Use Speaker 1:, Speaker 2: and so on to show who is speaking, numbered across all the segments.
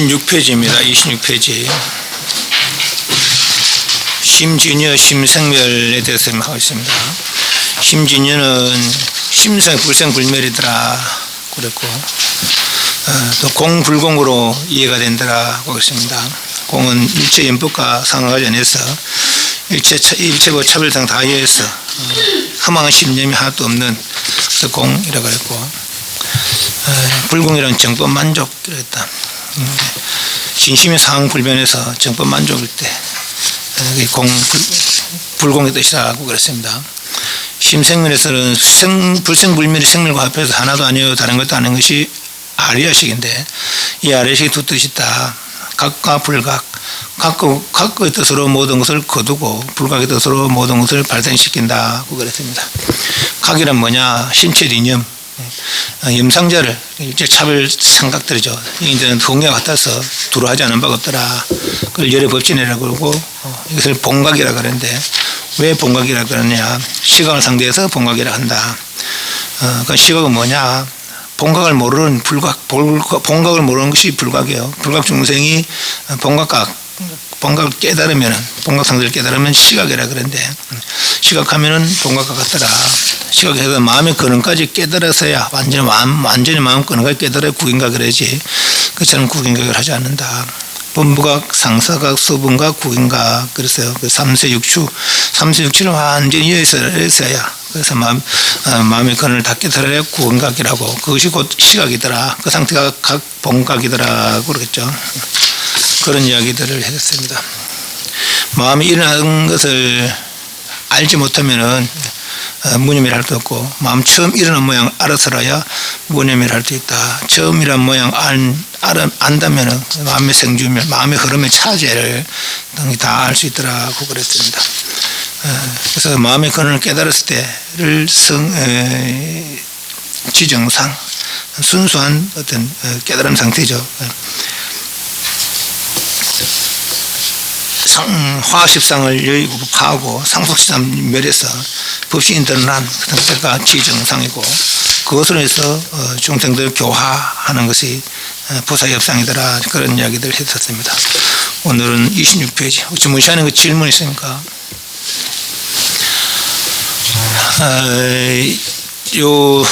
Speaker 1: 26페이지입니다. 26페이지. 심진여, 심생멸에 대해서 하고 있습니다. 심진여는 심생, 불생, 불멸이더라 그랬고, 또 공불공으로 이해가 된다라고 했습니다. 공은 일체 연법과 상하지 않아서 일체법 차별상 다 이해해서 허망한 신념이 하나도 없는 그래서 공이라고 했고, 불공이라는 정법 만족이라고 했다. 진심의 상황불변에서 정법 만족일 때 불공의 뜻이라고 그랬습니다. 심생멸에서는 불생불멸이 생멸과 합해서 하나도 아니요 다른 것도 아닌 것이 아리아식인데 이 아리아식이 두 뜻이 있다. 각과 불각. 각의 뜻으로 모든 것을 거두고 불각의 뜻으로 모든 것을 발생시킨다고 그랬습니다. 각이란 뭐냐? 신체 이념, 염상자를 일제 차별 생각들이죠. 이제는 동의와 같아서 두루 하지 않은 바가 없더라. 그걸 열의 법진이라고 그러고 이것을 본각이라고 그러는데 왜 본각이라고 그러냐? 시각을 상대해서 본각이라고 한다. 그 시각은 뭐냐? 본각을 모르는 불각, 본각을 모르는 것이 불각이에요. 불각 중생이 본각을 깨달으면, 본각 상대를 깨달으면 시각이라 그러는데, 시각하면은 본각과 같더라. 시각해서 마음의 근원까지 깨달아서야 완전히 마음 근원까지 깨달아야 구인각을 그러지. 그처럼 구인각을 하지 않는다. 본부각, 상사각, 소분각, 구인각 그랬어요. 그 삼세육추를 완전히 이해했어야. 그래서 마음의 근원을 다 깨달아야 구인각이라고. 그것이 곧 시각이더라. 그 상태가 각 본각이더라고 그러겠죠. 그런 이야기들을 했습니다. 마음이 일어나는 것을 알지 못하면은 무념이라 할 수 없고, 마음 처음 일어난 모양을 알아서라야 무념이라 할 수 있다. 처음 일어난 모양 안다면은 마음의 생주멸, 마음의 흐름의 차제를 등이 다 알 수 있더라고 그랬습니다. 그래서 마음의 근원을 깨달았을 때를 지정상, 순수한 어떤 깨달음 상태죠. 화십상을 여의고 파하고 상속시상 멸해서 법신이 드러난 그 상태가 지정상이고, 그것으로 해서 중생들 교화하는 것이 부사협상이더라. 그런 이야기들을 했었습니다. 오늘은 26페이지. 혹시 무시하는 거 질문 있습니까? 요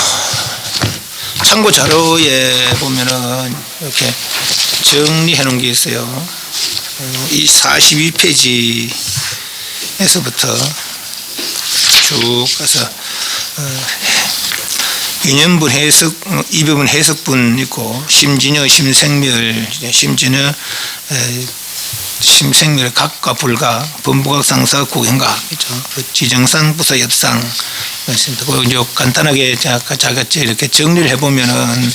Speaker 1: 참고 자료에 보면은 이렇게 정리해 놓은 게 있어요. 이 42페이지에서부터 쭉 가서 인연분 해석, 이 부분 해석분 있고, 심진여, 심생멸, 심생멸 각과 불각, 본부각, 상사, 구행각, 지정상, 부사, 엽상. 그리고 이제 간단하게 자가 이렇게 정리를 해보면은,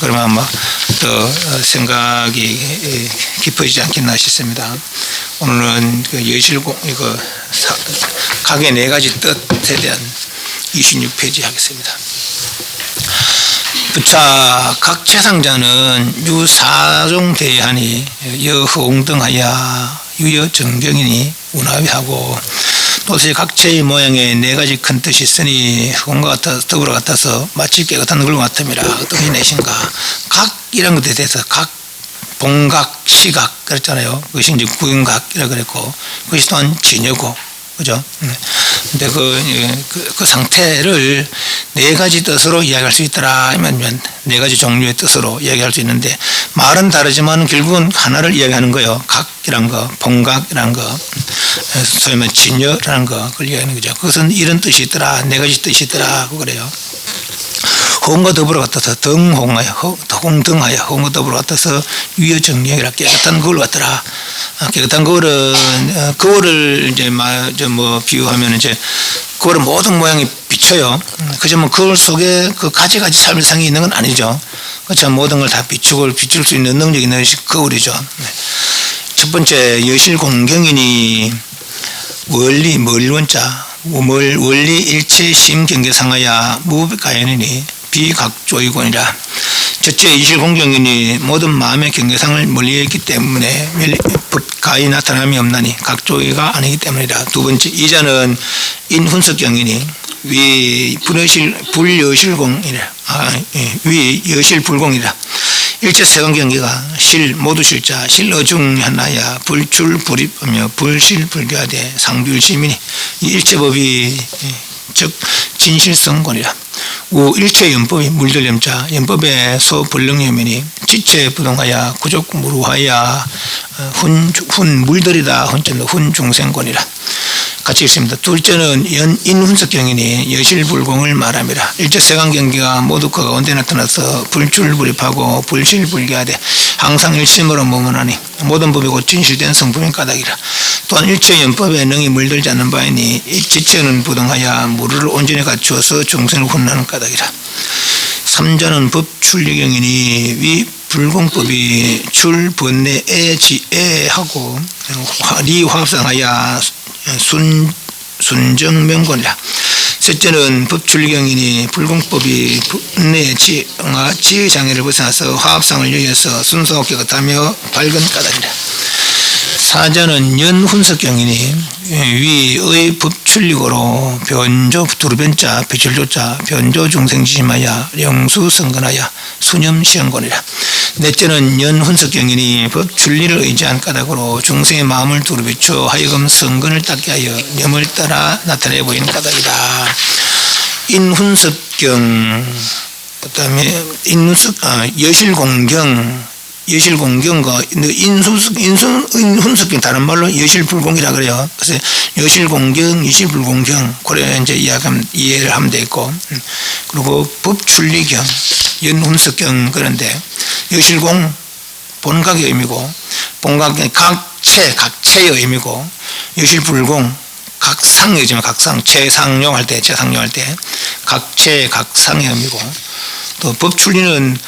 Speaker 1: 그러면 아마 더 생각이 깊어지지 않겠나 싶습니다. 오늘은 그 여실공, 이거 각의 네 가지 뜻에 대한 26페이지 하겠습니다. 부차 각 최상자는 유사종 대하니 여허옹등하야 유여정경이니 운하위하고, 도시 각체의 모양에 네 가지 큰 뜻이 있으니 흑원과 같아 더불어 같아서 마치 깨끗한 걸 같음이라. 어떻게 내신가? 각이라는 것에 대해서 각, 본각, 시각 그랬잖아요. 그것이 이제 구인각이라고 그랬고, 그것이 또한 진여고, 그죠? 근데 그 상태를 네 가지 뜻으로 이야기할 수 있더라. 아니면 네 가지 종류의 뜻으로 이야기할 수 있는데, 말은 다르지만 결국은 하나를 이야기하는 거예요. 각이란 거, 본각이란 거, 소위 말해 진여라는 거, 그걸 이야기하는 거죠. 그것은 이런 뜻이 있더라. 네 가지 뜻이 있더라. 그래요. 홍과 더불어 같아서 등홍하여, 홍등하여, 홍과 더불어 같아서 유여정령이라 깨끗한 거울 같더라. 깨끗한 거울을 이제 비유하면 이제 거울은 모든 모양이 비춰요. 그렇지만 거울 속에 그 가지가지 삶상이 있는 건 아니죠. 그렇지만 모든 걸 다 비출 수 있는 능력이 있는 것이 거울이죠. 첫 번째, 여실공경이니 원리, 멀원자, 원리 일체 심경계상하야 무가연이니 비각조이곤이라. 첫째, 이실공경이니 모든 마음의 경계상을 멀리했기 때문에 법가히 나타남이 없나니 각조이가 아니기 때문이라. 두 번째, 이자는 인훈석경이니 위 불여실공이라. 위 여실불공이라. 일체 세관경계가 실 모두 실자 실어중 하나야 불출불입하며 불실불교하되 상비율시민이 이 일체법이 즉 진실성권이라. 우 일체 연법이 물들염자 연법의 소불능염이니 지체부동하야 구족무루하야 훈 물들이다 훈중생권이라. 같이 있습니다. 둘째는 인훈석경이니 여실불공을 말함이라. 일체 세관경계가 모두 그 가운데 나타나서 불출불입하고 불실불교하되 항상 일심으로 머무나니 모든 법이 곧 진실된 성품인 까닭이라. 또한 일체 연법에 능히 물들지 않는 바이니 지체는 부동하여 무르를 온전히 갖추어서 중생을 훈하는 까닭이라. 삼자는 법출리경이니 위 불공법이 출 번뇌 애지애하고 리화합상하여 순정명권이라. 셋째는 법출리경이니 불공법이 번뇌 지의 장애를 벗어나서 화합상을 유의해서 순수하고 깨끗하며 밝은 까닭이라. 사자는 연훈석경이니 위의 법출리고로 변조 두루변자 비출조자 변조 중생지심하여 영수성근하여 수념시험권이라. 넷째는 연훈석경이니 법출리를 의지한 까닭으로 중생의 마음을 두루비추어 하여금 성근을 닦게 하여 염을 따라 나타내 보이는 까닭이다. 인훈석경 그다음에 여실공경과 인훈석경 다른 말로 여실불공이라 그래요. 그래서 여실공경, 여실불공경 그래 이제 이해를 하면 되겠고, 그리고 법출리경, 연훈석경 그런데 여실공 본각의 의미고, 본각의 각체의 의미고, 여실불공 각상의 의미죠. 각상 최상용할 때 각체 각상의 의미고, 또 법출리는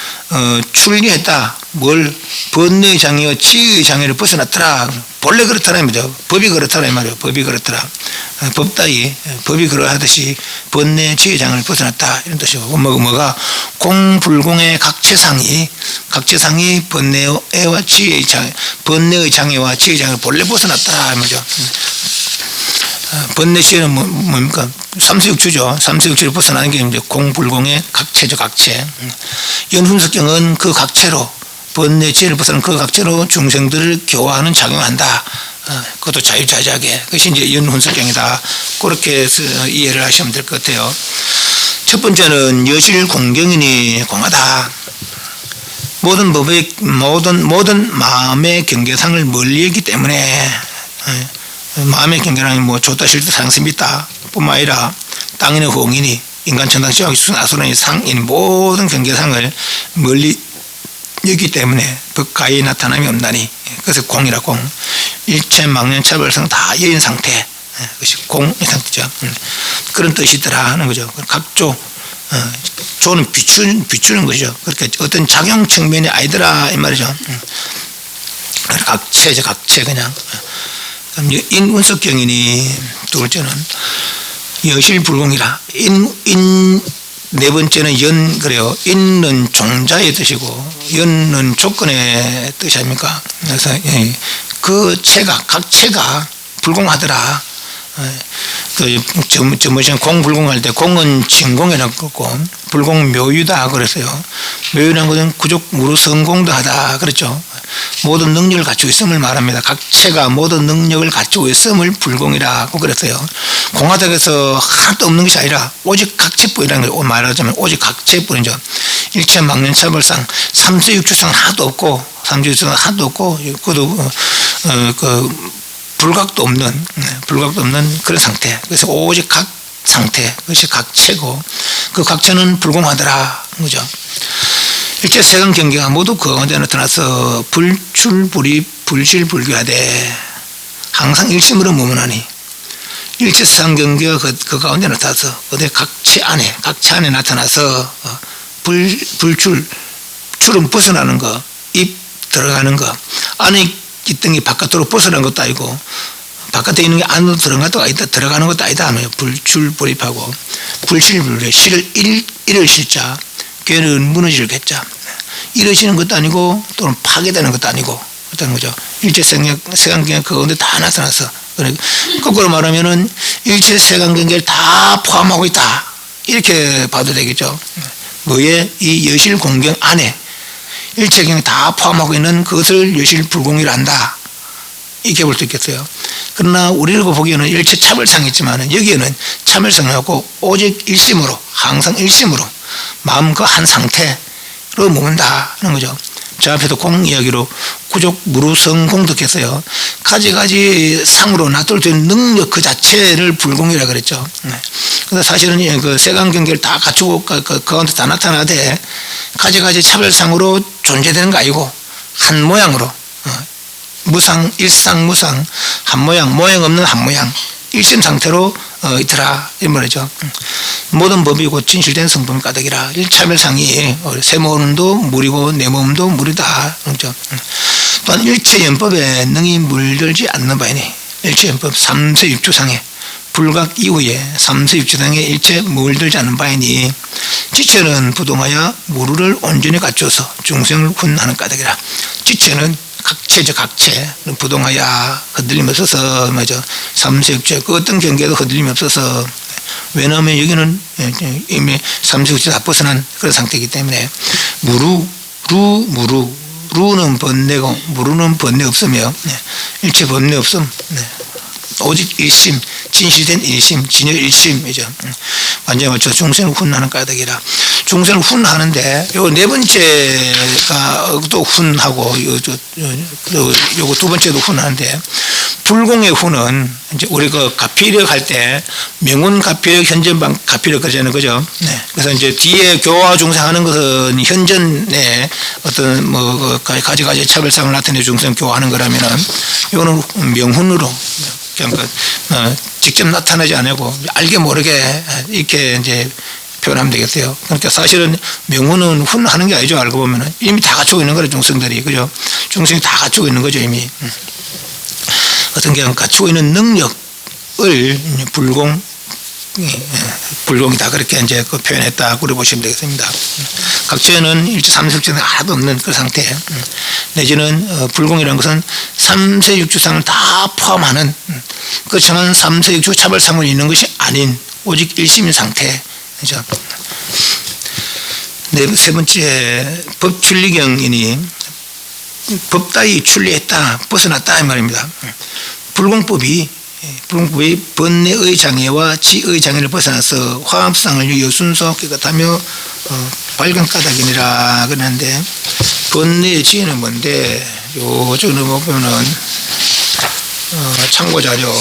Speaker 1: 출리했다. 뭘 번뇌의 장애와 지의 장애를 벗어났더라. 본래 그렇다는 말이죠. 법이 그렇다는 말이에요. 법이 그렇더라. 법 따위 법이 그러하듯이 번뇌 지의 장애를 벗어났다 이런 뜻이고, 뭐가 공불공의 각체상이 번뇌와 지의 장애, 번뇌의 장애와 지의 장애를 본래 벗어났다 이 말이죠. 번뇌 지혜는 뭡니까? 삼세육추죠. 삼세육추를 벗어나는 게 이제 공불공의 각체죠. 각체. 연훈석경은 그 각체로, 번뇌 지혜를 벗어나는 그 각체로 중생들을 교화하는 작용한다. 그것도 자유자재하게. 그것이 이제 연훈석경이다. 그렇게 해서 이해를 하시면 될 것 같아요. 첫 번째는 여실공경이니 공하다. 모든 마음의 경계상을 멀리 했기 때문에, 마음의 경계라는 뭐 좋다 싫다 상승 있다 뿐만 아니라 땅이나 호응이니 인간 천당 지옥 아수라니 상인 모든 경계상을 멀리 여기 때문에 법가히 나타남이 없나니, 그래서 공이라 공. 일체 망년 차별성 다 여인 상태, 그것이 공의 상태죠. 그런 뜻이더라 하는 거죠. 각조 조는 비추는 것이죠. 그렇게 어떤 작용 측면이 아니더라 이 말이죠. 각체죠. 각체 그냥. 인운석경이니 두 번째는 여실불공이라. 네 번째는 연 그래요. 인은 종자의 뜻이고 연은 조건의 뜻이 아닙니까? 그래서 그 각체가 불공하더라. 공불공할 때 공은 진공이라고 그러고 불공 묘유다 그랬어요. 묘유라는 것은 구족 무루성공도하다 그랬죠. 모든 능력을 갖추고 있음을 말합니다. 각체가 모든 능력을 갖추고 있음을 불공이라고 그랬어요. 공하다고 해서 하나도 없는 것이 아니라 오직 각체뿐이라는 걸 말하자면 오직 각체뿐이죠. 일체 망년차별상 삼세육추상 하나도 없고, 그것도 불각도 없는 그런 상태. 그래서 오직 각 상태, 그것이 각체고, 그 각체는 불공하더라 그죠. 일체 세간 경계가 모두 그 가운데 나타나서 불실불교하되 항상 일심으로 머무나니, 일체 세상 경계가 그 가운데 나타나서 어디 각체 안에 나타나서 출은 벗어나는 거, 입 들어가는 거, 안에 있던 게 바깥으로 벗어나는 것도 아니고 바깥에 있는 게 안으로 들어가는 것도 아니다 하면 불출불입하고, 불실불교 실을 잃을 실자, 괴는 무너질 괴자, 잃어지는 것도 아니고 또는 파괴되는 것도 아니고 어떤 거죠. 일체 세간경계 그 가운데 다 나타나서, 거꾸로 말하면은 일체 세간경계를 다 포함하고 있다 이렇게 봐도 되겠죠. 뭐에 이 여실공경 안에 일체 경계 다 포함하고 있는 그것을 여실불공이라 한다 이렇게 볼 수 있겠어요. 그러나 우리가 보기에는 일체 차별성이 있지만 여기에는 차별성하고 오직 일심으로, 항상 일심으로 마음과 한 상태로 머문다는 거죠. 저 앞에도 공 이야기로 구족 무루성공 듣겠어요. 가지가지 상으로 놔둘 수 있는 능력 그 자체를 불공이라 그랬죠. 근데 사실은 그 세간 경계를 다 갖추고 그 가운데 다 나타나되 가지가지 차별상으로 존재되는 거 아니고 한 모양으로, 무상 일상 무상 한 모양 없는 한 모양 일심 상태로 있더라 이 말이죠. 모든 법이 곧 진실된 성품 가득이라. 일차별상이 새 몸도 물이고 내 몸도 물이다. 그렇죠? 또한 일체연법에 능히 물들지 않는 바이니 일체연법 3세육주상에 불각 이후에 3세육주상에 일체 물들지 않는 바이니 지체는 부동하여 무루를 온전히 갖춰서 중생을 훈하는 까닭이라. 지체는 각체죠. 각체 부동하여 흔들림 없어서 맞아. 3세육주 그 어떤 경계도 흔들림이 없어서. 왜냐하면 여기는 이미 3세육주 다 벗어난 그런 상태이기 때문에 루는 번뇌고 무루는 번뇌 없으며 일체 번뇌 없음. 오직 일심, 진실된 일심, 진여 일심이죠. 완전히 맞춰 중생을 훈하는 까닭이라. 중생을 훈하는데 요 네 번째가 또 훈하고 요거 두 번째도 훈하는데 불공의 훈은 이제 우리 그 가피력 할 때 명운 가피력, 현전 가피력 그러잖아요, 그죠? 네. 그래서 이제 뒤에 교화 중생하는 것은 현전에 어떤 뭐 가지가지 차별상을 나타내 중생 교화하는 거라면은 이거는 명훈으로. 그러니까 직접 나타나지 않고 알게 모르게 이렇게 이제 표현하면 되겠어요. 그러니까 사실은 명훈은 훈하는 게 아니죠. 알고 보면은 이미 다 갖추고 있는 거예요, 중생들이. 그죠? 중생이 다 갖추고 있는 거죠, 이미. 어떤 게 갖추고 있는 능력을 불공이다. 그렇게 이제 그 표현했다. 그래 보시면 되겠습니다. 각처에는 일체 삼세육주상이 하나도 없는 그 상태. 내지는 불공이라는 것은 삼세육주상을 다 포함하는 그렇지만 삼세육주 차별상을 있는 것이 아닌 오직 일심인 상태. 그죠? 세 번째 법춘리경이니 법 따위 출리했다, 벗어났다 이 말입니다. 불공법이 번뇌의 장애와 지의 장애를 벗어나서 화합상을 유효 순서 깨끗하며 발견 까닭이니라 그러는데 번뇌의 지혜는 뭔데 요쪽으로 보면은 참고자료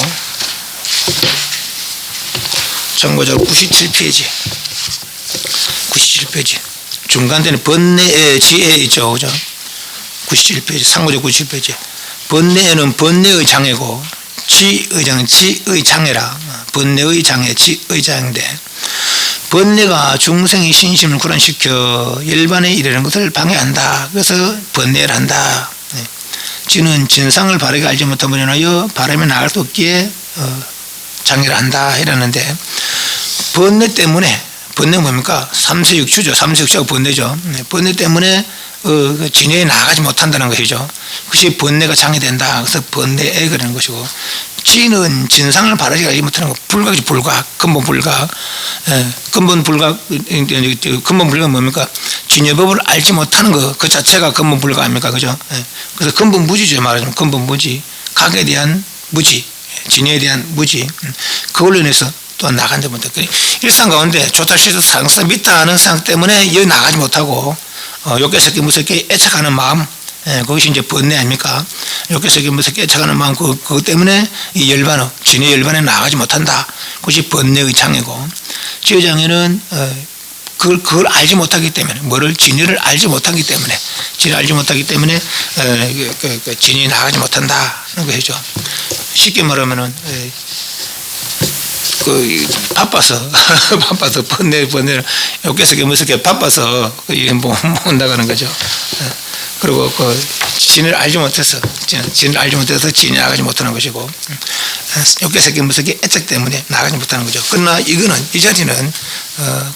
Speaker 1: 97페이지 중간에는 번뇌의 지혜 있죠, 그죠? 97페이지 상고자 97페이지 번뇌는 번뇌의 장애고 지의 장애라. 번뇌의 장애, 지의 장애인데 번뇌가 중생의 신심을 불안시켜 열반에 이르는 것을 방해한다. 그래서 번뇌를 한다. 지는 진상을 바르게 알지 못함으로 인하여 바람에 나갈 수 없기에 장애를 한다 이러는데 번뇌 때문에 번뇌는 뭡니까? 삼세육주죠. 삼세육주가 번뇌죠. 번뇌 때문에 진여에 나가지 못한다는 것이죠. 그것이 번뇌가 장애된다. 그래서 번뇌에 그러는 것이고 지는 진상을 바르게 알지 못하는 것. 불각이죠. 불각. 근본 불각. 근본 불각. 근본 불각은 뭡니까? 진여법을 알지 못하는 것. 그 자체가 근본 불각 아닙니까? 그죠? 그래서 근본 무지죠. 말하자면 근본 무지. 각에 대한 무지. 진여에 대한 무지. 그걸로 인해서 또 나간지 못하고 일상 가운데 좋다 싫다 상상 믿다 하는 상황 때문에 여기 나가지 못하고 욕개새끼 무섭게 애착하는 마음, 그것이 이제 번뇌 아닙니까? 욕개새끼 무섭게 애착하는 마음, 그것 때문에 이 열반어, 진의 열반에 나가지 못한다. 그것이 번뇌의 장애고, 지의 장애는 그걸 알지 못하기 때문에, 뭐를 진의를 알지 못하기 때문에, 진의를 알지 못하기 때문에 진이 나가지 못한다는 것이죠. 쉽게 말하면은 바빠서 번뇌를 욕개새끼 무섭게 바빠서 못 나가는 거죠. 그리고 진을 알지 못해서 진이 나가지 못하는 것이고 욕개새끼 무섭게 애착 때문에 나가지 못하는 거죠. 그러나 이 자리는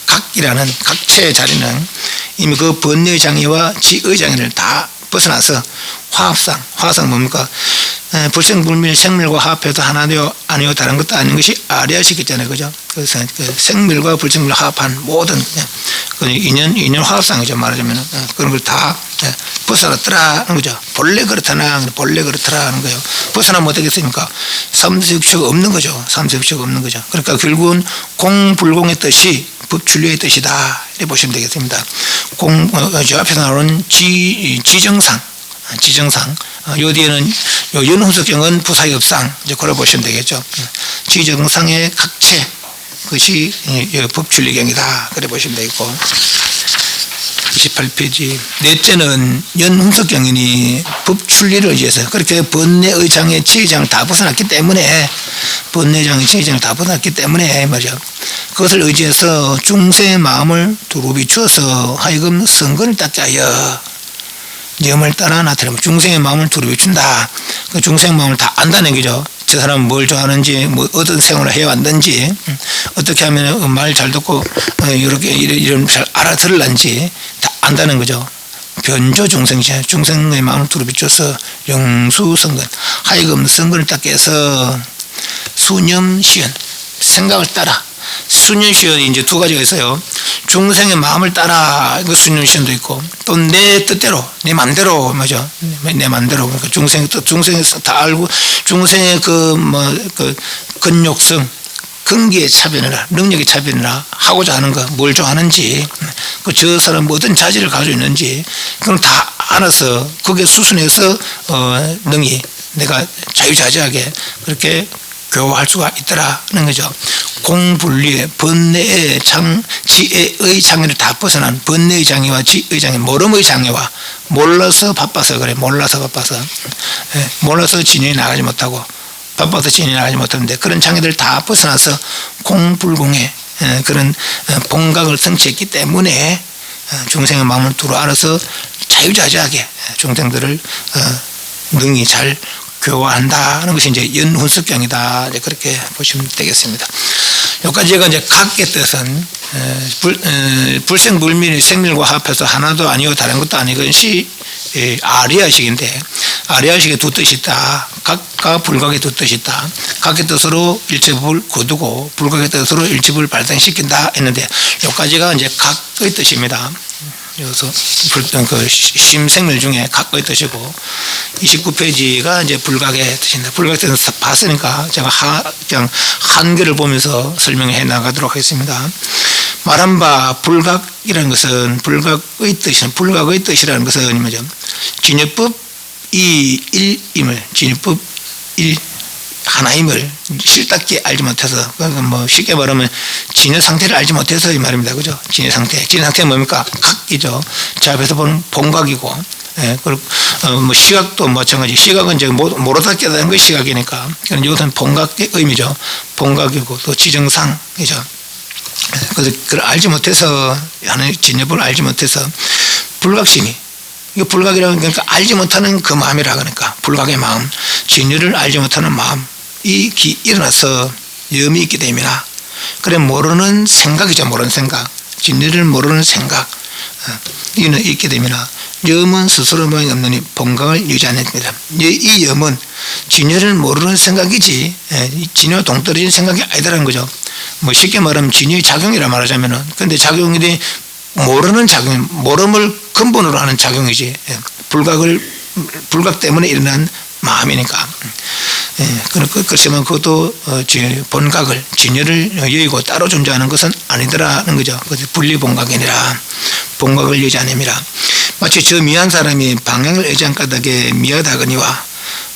Speaker 1: 각이라는 각체의 자리는 이미 그 번뇌의 장애와 지의 장애를 다 벗어나서 화합상 뭡니까? 불생불멸 생멸과 합해도 하나요 아니요 다른 것도 아닌 것이 아리아시겠잖아요, 그죠? 그래서 생멸과 불생멸 합한 모든 인연 화합상이죠. 말하자면 그런 걸 다 벗어났더라는 거죠. 본래 그렇다는 거예요. 벗어나면 어떻겠습니까? 삼세육체가 없는 거죠. 삼세육체가 없는 거죠. 그러니까 결국은 공불공의 뜻이 법춘리의 뜻이다 이렇게 보시면 되겠습니다. 저 앞에서 나오는 지정상 요 뒤에는 요 연홍석경은 부사협상 이제 그걸 보시면 되겠죠. 지정상의 각체 그것이 법춘리경이다 그래 보시면 되겠고 128페이지. 넷째는 연훈석경인이 법출리를 의지해서 그렇게 번뇌의 장애, 지의장을 다 벗어났기 때문에 번뇌장애, 지의장을 다 벗어났기 때문에 말이야. 그것을 의지해서 중생의 마음을 두루 비추어서 하여금 성근을 닦게 하여 염을 따라 나타내면 중생의 마음을 두루 비춘다. 그 중생의 마음을 다 안다는 거죠. 저 사람은 뭘 좋아하는지, 뭐 어떤 생활을 해왔는지, 어떻게 하면 말 잘 듣고 이렇게 이런 잘 알아들을란지 다 안다는 거죠. 변조 중생시, 중생의 마음을 두루 비춰서 영수성근, 하여금 성근을 닦게 해서 수념시연, 생각을 따라. 수념시연이 이제 두 가지가 있어요. 중생의 마음을 따라 그 수념시연도 있고, 또 내 뜻대로, 내 맘대로, 맞아. 내 맘대로. 그러니까 중생에서 다 알고, 중생의 그 근욕성, 근기의 차별이나 능력의 차별이나 하고자 하는 거, 뭘 좋아하는지, 저 사람 어떤 자질을 가지고 있는지, 그걸 다 알아서 거기에 수순해서 능히 내가 자유자재하게 그렇게 교화할 수가 있더라는 거죠. 공분리의 번뇌의 지혜의 장애를 다 벗어난 번뇌의 장애와 지혜의 장애, 모름의 장애와 몰라서 바빠서 그래. 몰라서 바빠서. 몰라서 진영이 나가지 못하고 바빠서 진영이 나가지 못하는데 그런 장애들을 다 벗어나서 공불공의 그런 본각을 성취했기 때문에 중생의 마음을 두루 알아서 자유자재하게 중생들을 능히 잘 교화한다는 것이 이제 연훈석경이다. 그렇게 보시면 되겠습니다. 여기까지 제가 이제 각의 뜻은 불생불밀이 생밀과 합해서 하나도 아니고 다른 것도 아니고 이것이 아리아식인데 아리아식에 두 뜻이 있다. 각과 불각의 두 뜻이 있다. 각의 뜻으로 일체불 거두고 불각의 뜻으로 일체불 발생시킨다 했는데 여기까지가 이제 각의 뜻입니다. 여기서 그 심생밀 중에 각의 뜻이고 29페이지가 이제 불각의 뜻입니다. 불각의 뜻은 봤으니까 제가 그냥 한글을 보면서 설명해 나가도록 하겠습니다. 말한 바 불각이라는 것은 불각의 뜻이라는 것은 뭐죠? 진유법 이 일임을 진유법 일 하나임을 실답게 알지 못해서 그러니까 뭐 쉽게 말하면 진의 상태를 알지 못해서 이 말입니다. 그죠? 진의 상태가 뭡니까? 각이죠. 자, 앞에서 보는 본각이고, 그리고 뭐 시각도 마찬가지. 시각은 이제 모르다 깨닫는 것이 시각이니까. 이것은 본각의 의미죠. 본각이고 또 지정상이죠. 그래서 그걸 알지 못해서 하나의 진여법을 알지 못해서 불각심이. 이거 불각이라는 그러니까 알지 못하는 그 마음이라 그러니까 불각의 마음, 진리를 알지 못하는 마음 이 일어나서 염이 있게 됩니다. 그래 모르는 생각이죠. 모르는 생각, 진리를 모르는 생각 이는 있게 됩니다. 염은 스스로 모양이 없느니 본각을 유지하는 겁니다. 이 염은 진리를 모르는 생각이지 진리와 동떨어진 생각이 아니다라는 거죠. 뭐 쉽게 말하면 진리의 작용이라 말하자면은 근데 작용이 모르는 작용, 모름을 근본으로 하는 작용이지. 불각 때문에 일어난 마음이니까. 그렇지만 그것도 본각을, 진여를 여의고 따로 존재하는 것은 아니더라는 거죠. 그래서 분리본각이니라. 본각을 여의지 않음이라. 마치 저 미한 사람이 방향을 의지한 까닭에 미하다거니와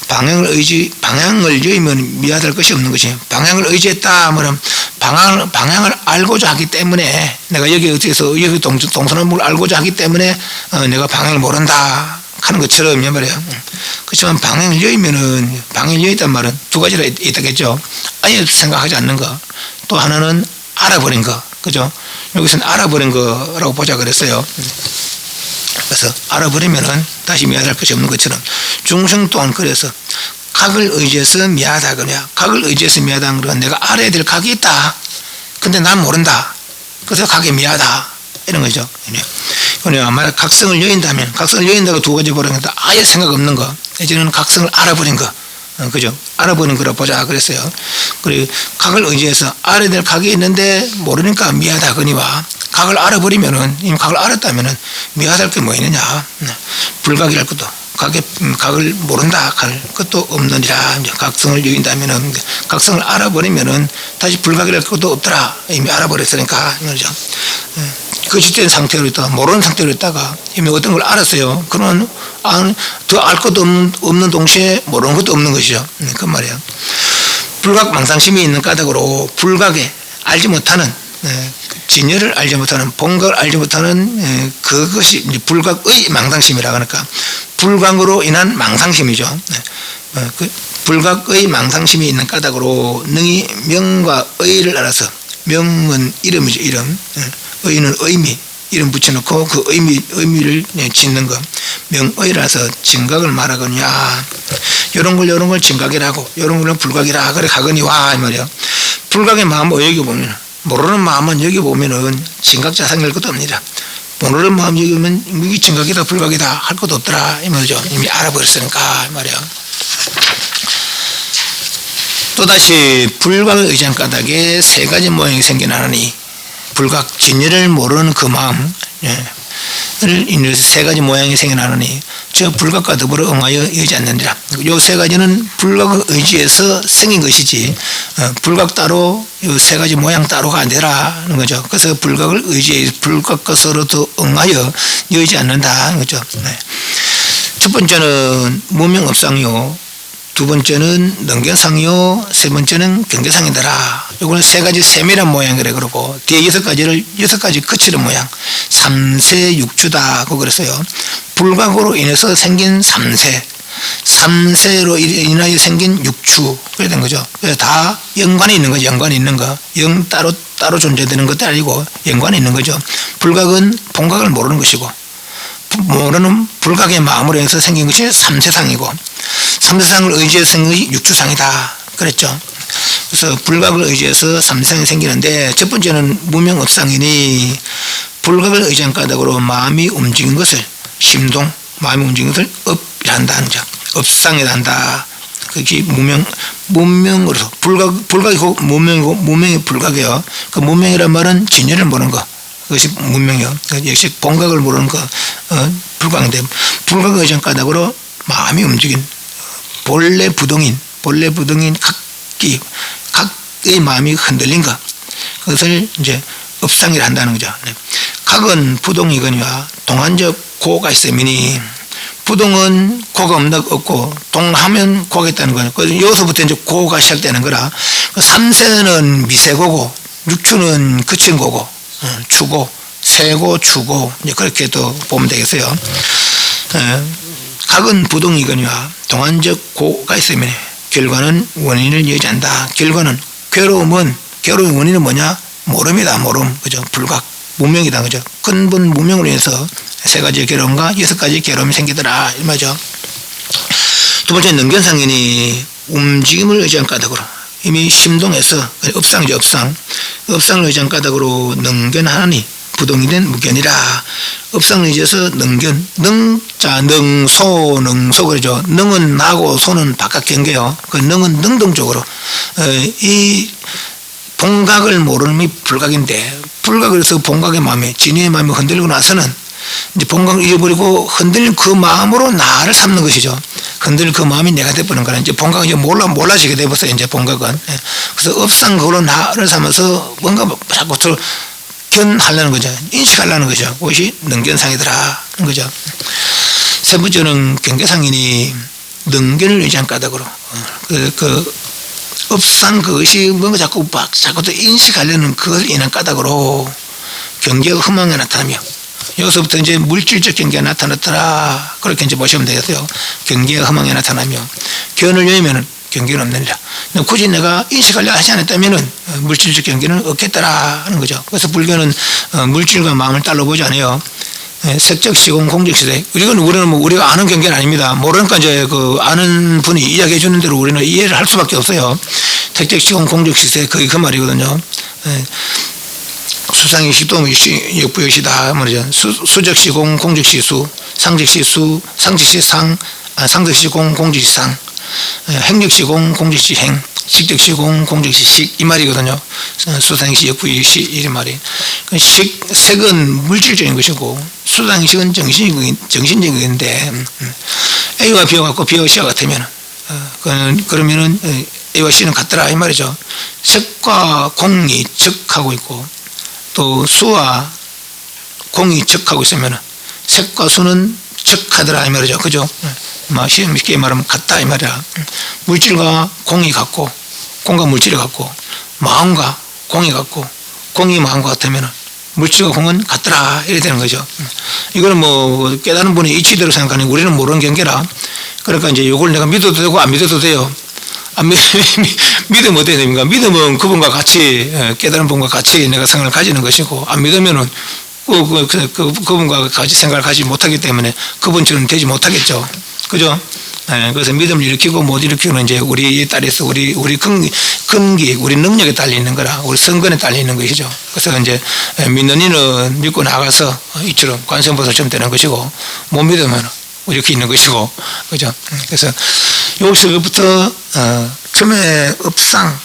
Speaker 1: 방향을 여의면 미하될 것이 없는 것이 방향을 의지했다 하면 방향을 알고자 하기 때문에 내가 여기 어디서 여기 동서남북을 알고자 하기 때문에 내가 방향을 모른다 하는 것처럼 말이에요. 그렇지만 방향을 여의단 말은 두 가지가 있다겠죠. 아예 생각하지 않는 거. 또 하나는 알아버린 거. 그죠? 여기서는 알아버린 거라고 보자 그랬어요. 그래서 알아버리면은 다시 미화될 것이 없는 것처럼 중생 또한 그래서 각을 의지해서 미하다거나 각을 의지해서 미하다는 건 내가 알아야 될 각이 있다. 근데 난 모른다. 그래서 각이 미하다. 이런 거죠. 그러니까 만약 각성을 여인다고 두 가지 보는 것도 아예 생각 없는 거. 이제는 각성을 알아버린 거. 그죠? 알아보는 거라 보자 그랬어요. 그리고 각을 의지해서 알아야 될 각이 있는데 모르니까 미하다거니와 각을 알아버리면은 이미 각을 알았다면은 미하될 게 뭐 있느냐? 불각이랄 것도 각을 모른다 할 것도 없느니라. 각성을 여인다면은 각성을 알아버리면은 다시 불각이랄 것도 없더라. 이미 알아버렸으니까 이거죠. 거짓된 상태로 있다가 모르는 상태로 있다가 이미 어떤 걸 알았어요. 그러면 더 알 것도 없는 동시에 모르는 것도 없는 것이죠. 그 말이에요. 불각 망상심이 있는 까닭으로 불각에 알지 못하는 진여를 알지 못하는, 본각을 알지 못하는 그것이 이제 불각의 망상심이라 그러니까 불각으로 인한 망상심이죠. 그 불각의 망상심이 있는 까닭으로 능히 명과 의를 알아서, 명은 이름이죠. 이름. 의는 의미, 이름 붙여놓고 그 의미를 짓는 것. 명의라서 진각을 말하거냐. 요런 걸 진각이라고, 요런 걸 불각이라 그래 가거니와 이 말이야. 불각의 마음을 여기 보면, 모르는 마음은 여기 보면은 진각자상일 것도 없습니다. 모르는 마음 여기 보면 이게 진각이다 불각이다 할 것도 없더라 이 말이죠. 이미 알아버렸으니까 이 말이야. 또다시 불각을 의지한 까닭에 세 가지 모양이 생겨나느니, 불각 진여를 모르는 그 마음, 를 인해서 세 가지 모양이 생겨나느니 저 불각과 더불어 응하여 여지 않느니라. 요 세 가지는 불각을 의지해서 생긴 것이지 불각 따로 요 세 가지 모양 따로가 아니라는 거죠. 그래서 불각을 의지해 불각과 서로 또 응하여 여지 않는다는 거죠. 첫 번째는 무명업상이요, 두 번째는 능견상이요, 세 번째는 경계상이더라. 요거는 세 가지 세밀한 모양이래 그러고, 뒤에 여섯 가지 거칠은 모양, 삼세 육주다고 그랬어요. 불각으로 인해서 생긴 삼세로 인하여 생긴 육주, 그래 된 거죠. 그래서 다 연관이 있는 거죠. 연관이 있는 거. 영 따로 존재되는 것도 아니고 연관이 있는 거죠. 불각은 본각을 모르는 것이고, 모르는 불각의 마음으로 해서 생긴 것이 삼세상이고, 삼세상을 의지해서 생긴 것이 육주상이다 그랬죠. 그래서 불각을 의지해서 삼세상이 생기는데, 첫 번째는 무명업상이니 불각을 의지한 까닭으로 마음이 움직인 것을 심동, 마음이 움직인 것을 업이라 한다는 점. 업상이라 한다. 그게 무명으로서 불각이고 무명이고, 무명이 불각이요. 그 무명이란 말은 진여를 모르는 거, 그것이 무명이요. 역시 본각을 모르는 거 불각인데, 불각을 의지한 까닭으로 마음이 움직인 본래 부동인 각의 마음이 흔들린 것, 그것을 이제 업상이라 한다는 거죠. 각은 부동이거니와 동한적 고가 있으니, 부동은 고가 없고 동하면 고가 있다는 거예요. 그래서 여기서부터 이제 고가 시작되는 거라. 삼세는 미세고고, 육추는 그친 고고, 추고, 세고, 추고, 이제 그렇게 또 보면 되겠어요. 각은 부동이거니와 동한적 고가 있으면 결과는 원인을 여지한다. 결과는 괴로움의 원인은 뭐냐? 모름이다. 모름. 그죠? 불각. 무명이다. 그죠? 근본 무명으로 인해서 세 가지 괴로움과 여섯 가지 괴로움이 생기더라. 이 말이죠. 두 번째 능견상이니 움직임을 의지한 까닭으로, 이미 심동에서 업상이죠. 업상을 의지한 까닭으로 능견하니 부동이 된 무견이라. 업상을 의지해서 능견, 능소 그러죠. 능은 나고 소는 바깥 경계요. 그 능은 능동적으로 이 본각을 모르는 이 불각인데, 불각에서 본각의 마음에, 진의 마음이 흔들리고 나서는 이제 본각을 잃어버리고 흔들린 그 마음으로 나를 삼는 것이죠. 흔들린 그 마음이 내가 돼버리는 거라. 이제 본각은 이제 몰라지게 돼버렸어요. 이제 본각은. 그래서 업상 그걸로 나를 삼아서 뭔가 자꾸 견하려는 거죠. 인식하려는 거죠. 그것이 능견상이더라. 거죠. 세 번째는 경계상이니 능견을 의지한 까닭으로 그 업상 그것이 뭔가 자꾸 또 인식하려는 그걸 인한 까닭으로 경계가 흠망에 나타나며, 여기서부터 이제 물질적 경계가 나타났더라. 그렇게 이제 보시면 되겠어요. 경계가 흠망에 나타나며 견을 여의면은 경계는 없느니라. 굳이 내가 인식하려 하지 않았다면은 물질적 경계는 없겠더라 하는 거죠. 그래서 불교는 물질과 마음을 따로 보지 않아요. 색적 시공 공적 시대. 우리는 뭐 우리가 아는 경계는 아닙니다. 모르니까 이제 그 아는 분이 이야기해 주는 대로 우리는 이해를 할 수밖에 없어요. 색적 시공 공적 시대, 그게 그 말이거든요. 수상이 식도무 역부역시다 말이죠. 수적 시공 공적 시수, 상적 시수, 상적 시상, 상적 시공 공적 시상, 행적 시공 공적 시행, 식적 시공 공적 시식, 이 말이거든요. 수상시 역부역시 이 말이. 색은 물질적인 것이고 수상식은 정신적인 건데, A와 B와 같고 B와 C와 같으면 그러면은 A와 C는 같더라 이 말이죠. 색과 공이 적하고 있고 또 수와 공이 적하고 있으면 색과 수는 적하더라 이 말이죠. 그죠? 쉽게 말하면 같다 이 말이야. 물질과 공이 같고, 공과 물질이 같고, 마음과 공이 같고, 공이 망한 것 같으면 물질과 공은 같더라 이래 되는 거죠. 이거는 뭐 깨닫는 분이 이치대로 생각하니 우리는 모르는 경계라. 그러니까 이제 이걸 내가 믿어도 되고 안 믿어도 돼요. 안 믿으면 어떻게 됩니까? 믿으면 그분과 같이 깨달은 분과 같이 내가 생각을 가지는 것이고, 안 믿으면은 그분과 같이 생각을 가지 못하기 때문에 그분처럼 되지 못하겠죠. 그죠? 그래서 믿음을 일으키고 못 일으키는 이제 우리에 따라서 우리 근기, 우리 능력에 달려 있는 거라, 우리 선근에 달려 있는 것이죠. 그래서 이제 믿는 이는 믿고 나가서 이처럼 관세음보살처럼 되는 것이고, 못 믿으면 이렇게 있는 것이고, 그죠? 그래서 여기서부터 처음에 업상,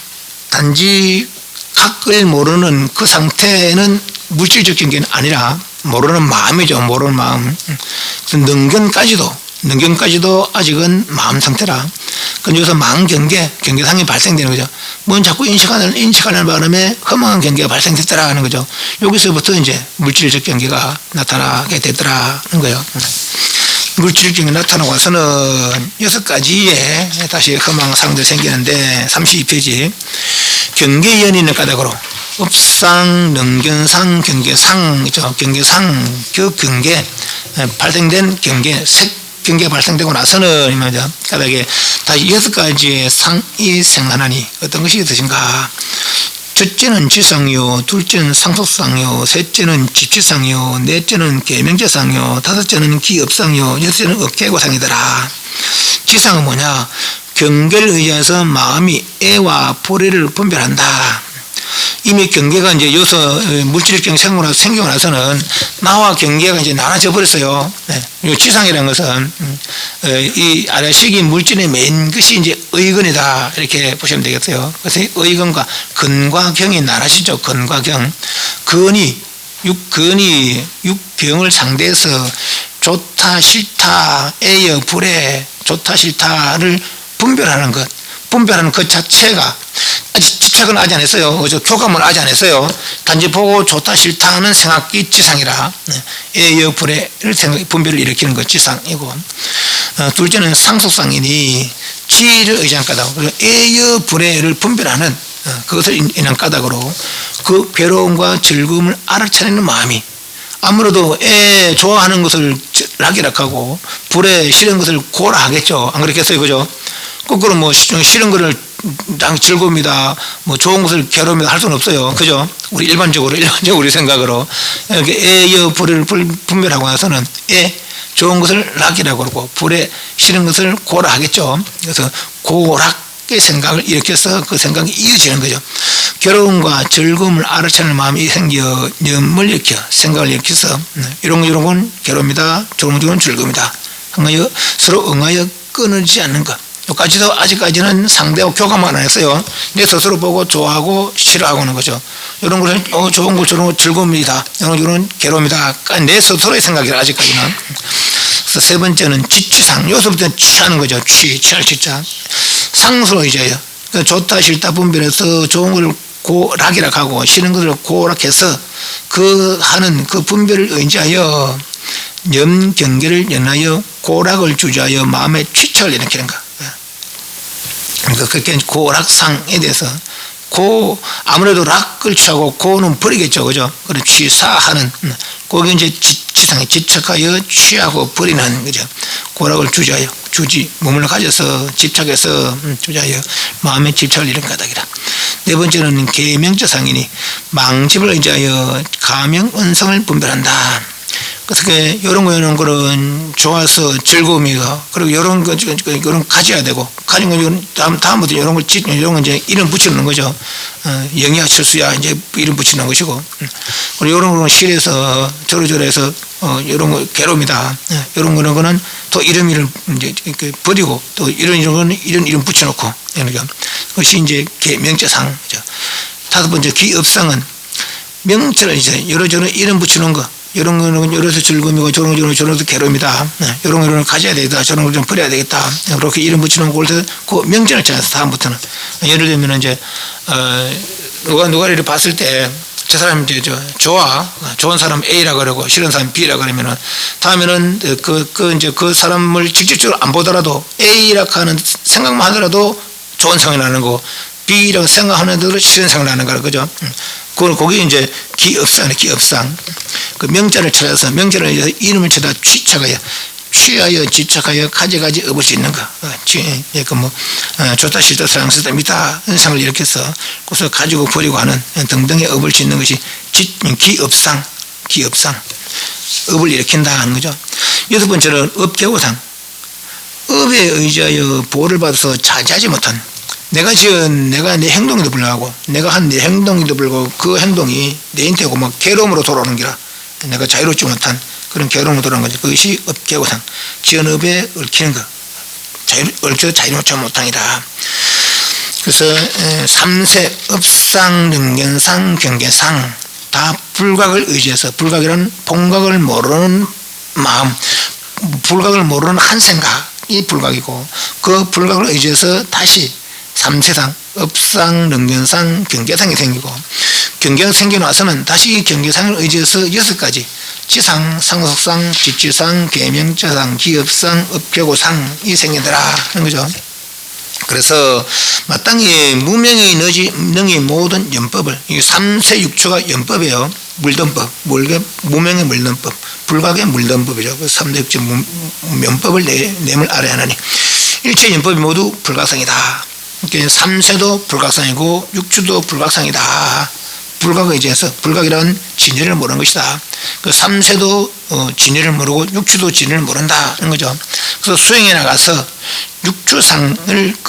Speaker 1: 단지 각을 모르는 그 상태는 물질적 경계는 아니라 모르는 마음이죠. 모르는 마음. 능견까지도 아직은 마음 상태라. 그럼 여기서 망경계, 경계상이 발생되는 거죠. 뭔 자꾸 인식하는 바람에 허망한 경계가 발생됐더라 하는 거죠. 여기서부터 이제 물질적 경계가 나타나게 되더라는 거예요. 물질적 경계 나타나고 와서는 6가지의 다시 허망상들 생기는데, 32페이지. 경계연인의 까닭으로 업상, 능견상, 경계상, 경계상, 그 경계, 발생된 경계, 색 경계가 발생되고 나서는 까닭에 다시 6가지의 상이 생겨나니 어떤 것이 뜻인가? 첫째는 지상요, 둘째는 상속상요, 셋째는 집지상요, 넷째는 계명제상요, 다섯째는 기업상요, 여섯째는 업계고상이더라. 지상은 뭐냐? 경계를 의해서 마음이 애와 보리를 분별한다. 이미 경계가 이제 여기서 물질적 경계 생기고 나서는 나와 경계가 이제 나눠져 버렸어요. 이 지상이라는 것은 이 아래식이 물질의 메인 것이 이제 의근이다 이렇게 보시면 되겠어요. 그래서 의근과 근과 경이 나눠지죠. 근과 경. 근이 육경을 상대해서 좋다 싫다 애여 불에 좋다 싫다를 분별하는 것 자체가 아직 집착은 아직 안 했어요. 교감은 아직 안 했어요. 단지 보고 좋다 싫다는 생각이 지상이라, 애여 불에를 분별을 일으키는 것 지상이고, 둘째는 상속상이니 지를 의지한 까닭, 애여 불에를 분별하는 그것을 인한 까닭으로 그 괴로움과 즐거움을 알아차리는 마음이, 아무래도 애 좋아하는 것을 락이락하고 불에 싫은 것을 고라 하겠죠. 안 그렇겠어요? 그죠? 거꾸로 뭐 싫은 거를 즐거움이다, 뭐 좋은 것을 괴로움이다 할 수는 없어요. 그죠? 우리 일반적으로 우리 생각으로 애여 불을 분별하고 나서는 좋은 것을 락이라고 그러고 불에 싫은 것을 고라 하겠죠. 그래서 고락의 생각을 일으켜서 그 생각이 이어지는 거죠. 괴로움과 즐거움을 알아차리는 마음이 생겨 염을 일으켜 생각을 일으켜서 이런 건 괴로움이다, 좋은 건 즐거움이다 하여 서로 응하여 끊어지지 않는 것. 여기까지도 아직까지는 상대와 교감만 안 했어요. 내 스스로 보고 좋아하고 싫어하고 하는 거죠. 이런 것은 좋은 거 저런 거 즐거움이다, 이런 괴로움이다. 내 스스로의 생각이라 아직까지는. 그래서 세 번째는 지취상. 여기서부터 취하는 거죠. 취할 취자. 상수로 이제요. 좋다 싫다 분별해서 좋은 걸 고락이라 하고 싫은 것을 고락해서 그 하는 그 분별을 의지하여 염경계를 연하여 고락을 주저하여 마음에 취처를 일으키는 것. 그래서 그렇게 고락상에 대해서 아무래도 락을 취하고 고는 버리겠죠. 그죠? 그런 취사하는, 거기 이제 지상에 집착하여 취하고 버리는 거죠. 고락을 주저하여, 몸을 가져서 집착해서 주저하여 마음의 집착을 이룬 까닭이라. 네 번째는 계명제상이니 망집을 의지하여 가명, 원성을 분별한다. 그래서 이런 거는 좋아서 즐거움이고, 그리고 이런 거 가져야 되고, 가진 건 다음부터 이런 거 이제 이름 붙이는 거죠. 영희야, 철수야, 이제 이름 붙이는 것이고, 그리고 이런 거는 싫어서 저러저러해서 이런 거 괴로움이다. 이런 거는 또 이름을 이제 버리고, 또 이런 거는 이름 붙여놓고, 그것이 이제 명제상. 다섯 번째 기업상은 명체를 이제 여러저러 이름 붙이는 거. 이런 거는 이래서 즐거움이고 저런 것도 괴로움이다. 이런 거는 가져야 되겠다. 저런 걸 좀 버려야 되겠다. 그렇게 이름 붙이는 걸 그 명제를 찾아서 다음부터는 예를 들면 이제 누가 이렇게 봤을 때 저 사람 이제 좋은 사람 A라 그러고 싫은 사람 B라 그러면은 다음에는 이제 그 사람을 직접적으로 안 보더라도 A라 하는 생각만 하더라도 좋은 생각이 나는 거, B라고 생각하는 대로 싫은 생각이 나는 거라. 그죠? 거기 이제 기업상이네, 기업상. 그 명자를 찾아서, 명자를 이제 이름을 찾아 취착하여, 취하여, 집착하여, 가지가지 업을 짓는 거. 좋다, 싫다, 사랑스럽다, 미다, 상을 일으켜서, 그래서 가지고 버리고 하는 등등의 업을 짓는 것이 기업상, 기업상. 업을 일으킨다 하는 거죠. 여섯 번째는 업계호상. 업에 의지하여 보호를 받아서 자제하지 못한, 내가 내 행동에도 불구하고, 내가 한 내 행동에도 불구하고 그 행동이 내인태고 막 괴로움으로 돌아오는 기라. 내가 자유롭지 못한 그런 괴로움으로 돌아오는 거죠. 그것이 업계호상. 지은 업에 얽히는 것. 얽혀서 자유롭지 못한이다. 그래서 3세 업상, 능견상, 경계상 다 불각을 의지해서, 불각이라는 본각을 모르는 마음, 불각을 모르는 한 생각이 불각이고, 그 불각을 의지해서 다시 3세상, 업상, 능견상, 경계상이 생기고, 경계가 생기고 나서는 다시 경계상을 의지해서 6가지, 지상, 상속상, 집지상, 계명자상, 기업상, 업계고상이 생기더라 하는 거죠. 그래서 마땅히 무명의 능히 모든 연법을, 이 3세 6초가 연법이에요. 물던법, 무명의 물던법, 불각의 물던법이죠. 3세 6초 연법을 내물 알아야 하나니 일체 연법이 모두 불각상이다. 그러니까 3세도 불각상이고 6주도 불각상이다. 불각에 의지해서, 불각이라는 진리를 모르는 것이다. 그 3세도 진리를 모르고 6주도 진리를 모른다는 거죠. 그래서 수행에 나가서 6주상을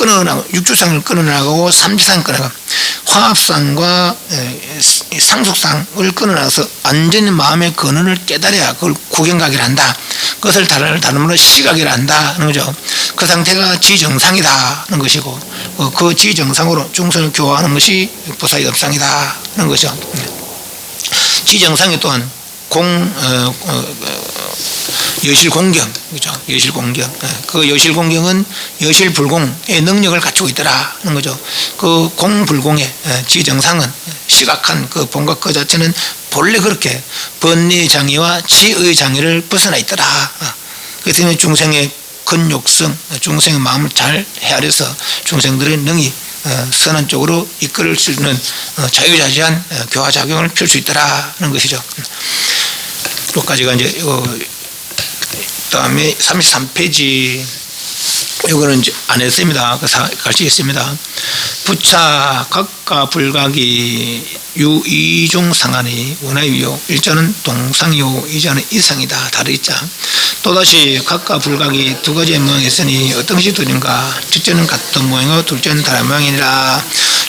Speaker 1: 끊어나가고 3지상을 끊어나가고 화합상과 상속상을 끊어나가서 완전히 마음의 근원을 깨달아야 그걸 구경각이라 한다. 그것을 다른 말로 시각이라 한다는 거죠. 그 상태가 지정상이다는 것이고, 그 지정상으로 중선을 교화하는 것이 보살의 업상이다 하는 거죠. 지정상이 또한 여실공경, 그죠? 여실공경. 그 여실공경은 여실불공의 능력을 갖추고 있더라는 거죠. 그 공불공의 지정상은 시각한 그 본각 그 자체는 본래 그렇게 번뇌의 장애와 지의 장애를 벗어나 있더라. 그래서 중생의 근욕성, 중생의 마음을 잘 헤아려서 중생들의 능히 선한 쪽으로 이끌을 수 있는 자유자재한 교화작용을 펼 수 있더라는 것이죠. 여기까지가 이제 다음에 33페이지, 이거는 이제 안 했습니다. 같이 있습니다. 부차 각가 불각이 유이중 상하니 원하유요, 일자는 동상이요, 이자는 이상이다. 다르있자. 또다시 각가 불각이 두 가지의 모양이 있으니 어떤 것이 둘인가? 첫째는 같은 모양이고 둘째는 다른 모양이니라.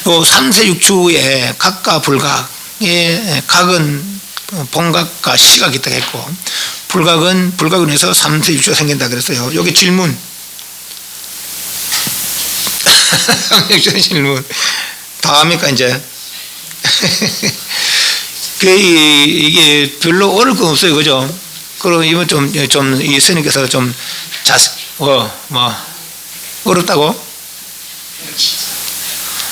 Speaker 1: 요 3세 6추의 각가 불각의 각은 본각과 시각이 있다고 했고, 불각은 해서 3세 6추가 생긴다 그랬어요. 여기 질문. 질문. 다 합니까, 이제? 이게 별로 어려울 거 없어요. 그죠? 그럼 이번 이 스님께서 어렵다고?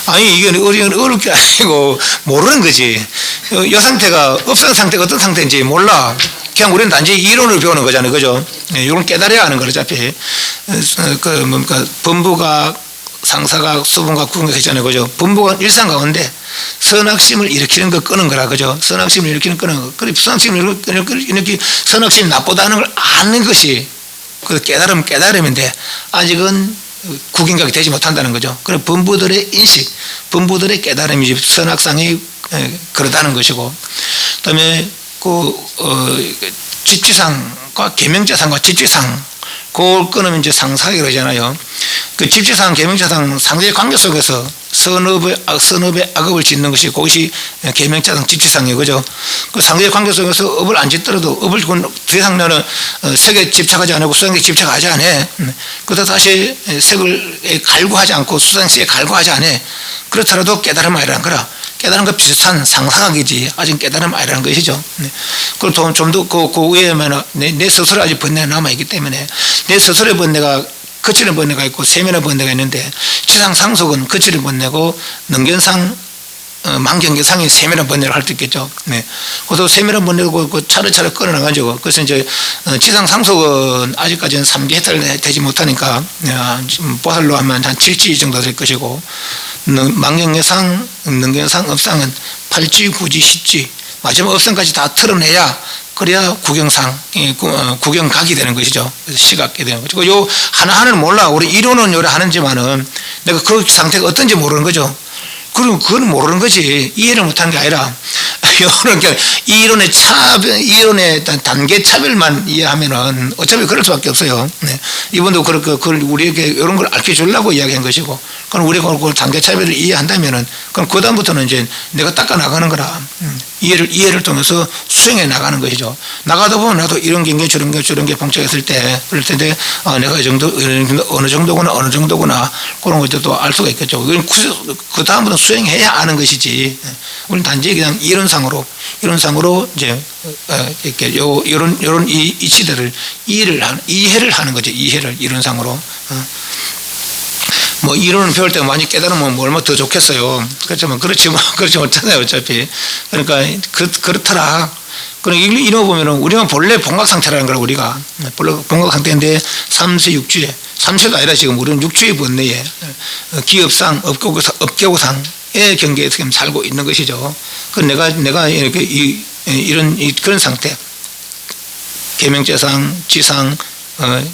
Speaker 1: 아니, 이게 어려울 게 아니고, 모르는 거지. 이 상태가, 업상 상태가 어떤 상태인지 몰라. 그냥 우리는 단지 이론을 배우는 거잖아요. 그죠? 이건 깨달아야 하는 거죠. 어차피. 범부각, 상사각, 수분각, 구분각 있잖아요. 그죠? 범부각 일상 가운데 선악심을 일으키는 거 끄는 거라. 그죠? 선악심을 일으키는 거 끄는 거. 그래, 선악심을 이렇게 선악심이 나쁘다는 걸 아는 것이 그 깨달음인데, 아직은 구경각이 되지 못한다는 거죠. 그래, 범부들의 인식, 범부들의 깨달음이 선악상이 그러다는 것이고, 그 다음에 집지상과 계명자상과 집지상, 그걸 끊으면 이제 상사가 그러잖아요. 그 집지상, 계명자상 상대의 관계 속에서 선업의 악업을 짓는 것이 그것이 계명자상, 집지상이에요. 그죠? 그 상대의 관계 속에서 업을 안 짓더라도 업을 더 이상 나는 색에 집착하지 않고 수상에 집착하지 않아. 그러다 다시 색을 갈구하지 않고 수상시에 갈구하지 않아. 그렇더라도 깨달음 아니라는 거라. 깨달은 것 비슷한 상상학이지 아직 깨달음 아니라는 것이죠. 그리고 좀 더 그 위에는 내 스스로 아직 번뇌가 남아있기 때문에 내 스스로의 번뇌가 거칠은 번뇌가 있고 세밀한 번뇌가 있는데, 지상 상속은 거칠은 번뇌고 능견상 만경계상이 세밀한 번뇌를 할 수 있겠죠. 그것도 세밀한 번뇌고 차례차례 끊어나가지고, 그래서 이제 지상 상속은 아직까지는 3기 해탈 되지 못하니까 보살로 하면 한 7지 정도 될 것이고, 망경예상, 능경상, 업상은 팔지, 구지, 십지 마지막 업상까지 다 털어내야 그래야 구경각이 되는 것이죠. 시각이 되는 거죠. 요 하나하나는 몰라. 우리 이론은 요래 하는지만은 내가 그 상태가 어떤지 모르는 거죠. 그럼 그건 모르는 거지. 이해를 못하는 게 아니라 요런 게 이론의 단계 차별만 이해하면은 어차피 그럴 수밖에 없어요. 네. 이분도 그걸 우리에게 이런 걸 알려 주려고 이야기한 것이고, 그럼 우리가 그 단계 차별을 이해한다면은 그럼 그 다음부터는 이제 내가 닦아 나가는 거라. 이해를 통해서 수행해 나가는 것이죠. 나가다 보면 나도 이런 경계 저런 게 봉착했을 때 그럴 텐데 내가 어느 정도구나 그런 것들도 알 수가 있겠죠. 그 다음부터 수행해야 아는 것이지. 우리는 단지 그냥 이론상으로 이제 이렇게 이런 이치들을 이해를 하는 거죠. 이해를 이론상으로. 뭐 이론을 배울 때 많이 깨달으면 뭐 얼마나 더 좋겠어요. 그렇지만 그렇지 못하잖아요. 어차피. 그러니까 그렇더라. 그럼 이런 거 보면은 우리가 본래 봉각 상태라는 거라. 우리가 봉각 상태인데 3세 6주에 3세도 아니라 지금 우리는 6주의 번뇌에 기업상 업계고상의 경계에서 지금 살고 있는 것이죠. 그 내가 이렇게 그런 상태, 계명재상, 지상,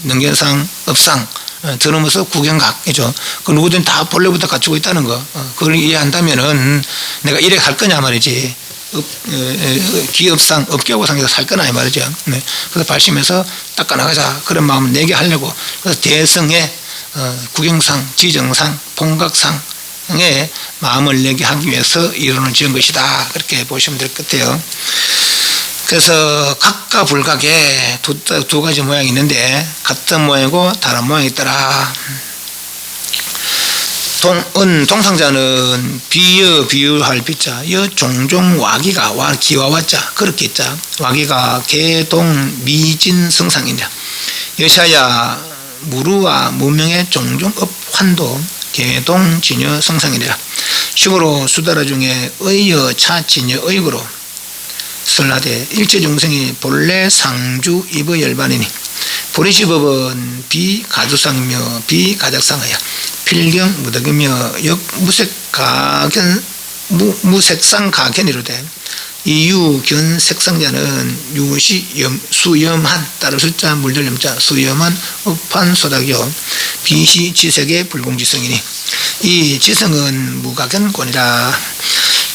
Speaker 1: 능계상, 업상 들으면서 구경각이죠. 그 누구든 다 본래부터 갖추고 있다는 거. 그걸 이해한다면은 내가 이래 갈 거냐 말이지. 기업상, 업계고상에서 살 거나 이 말이죠. 네. 그래서 발심해서 닦아 나가자. 그런 마음을 내게 하려고. 그래서 대성의 구경상, 지정상, 봉각상의 마음을 내게 하기 위해서 이론을 지은 것이다. 그렇게 보시면 될 것 같아요. 그래서 각과 불각에 두 가지 모양이 있는데 같은 모양이고 다른 모양이 있더라. 동상자는 비유할 비자, 종종 와기가 기와 와자 그렇게 있자. 와기가 개동 미진 성상이냐. 여샤야 무루와 무명의 종종 업환도 개동 진여 성상이니라. 식으로 수다라 중에 의여 차진여 의구로 설하되 일체 중생이 본래 상주 입의 열반이니 보리시법은 비가두상이며 비가작상하여 필경 무덕이며 역 무색상가견이로되 이유견 색상자는 유시 수염한 따로 숫자 물들염자 수염한 업한 소닥이요 비시 지색의 불공지성이니 이 지성은 무가견권이라.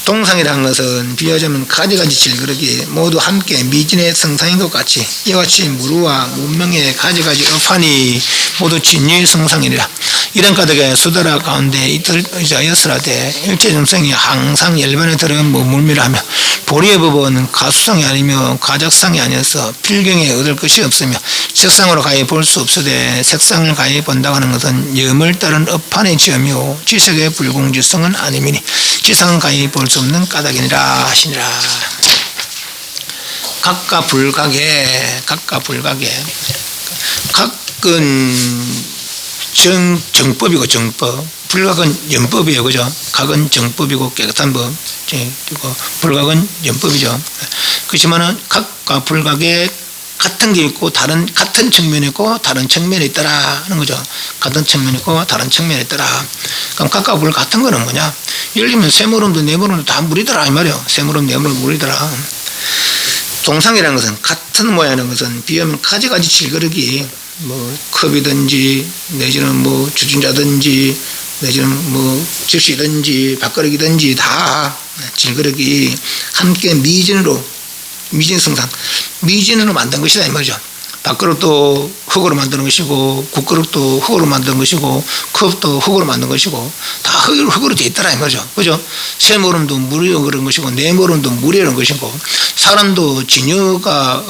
Speaker 1: 동상이라는 것은 비유하자면 가지가지 질그릇이 모두 함께 미진의 성상인 것 같이 이와 같이 무루와 문명의 가지가지 업하니 모두 진유의 성상이니라. 이런 까닭에 수다라 가운데 이틀 의자였으라되 일체 중생이 항상 열반에 들어 물밀하며 보리의 법은 가수상이 아니며 가작상이 아니어서 필경에 얻을 것이 없으며 색상으로 가히 볼 수 없으되 색상을 가히 본다고 하는 것은 염을 따른 업판의 지음이요 지색의 불공지성은 아님이니 지상은 가히 볼 수 없는 까닭이니라 하시니라. 각과 불각에 각은 정법이고 정법, 불각은 연법이에요. 그죠? 각은 정법이고 깨끗한 법, 그리고 불각은 연법이죠. 그렇지만은 각과 불각에 같은 게 있고 같은 측면이 있고 다른 측면이 있더라 하는 거죠. 같은 측면이 있고 다른 측면이 있더라. 그럼 각과 불 같은 거는 뭐냐? 예를 들면 세모름도 네모름도 다 물이더라 이 말이에요. 세모름 네모름 물이더라. 동상이라는 것은 같은 모양이라는 것은 비하면 가지가지 질그릇이 뭐 컵이든지 내지는 뭐 주전자든지 내지는 뭐 접시든지 밥그릇이든지 다 질그릇이 함께 미진성상 미진으로 만든 것이다 이 말이죠. 밥그릇도 흙으로 만드는 것이고 국그릇도 흙으로 만든 것이고 컵도 흙으로 만든 것이고 다 흙으로 되어 있더라 이 말이죠. 그죠? 세모름도 물이로 그런 것이고 네모름도 물이라는 것이고 사람도 진여가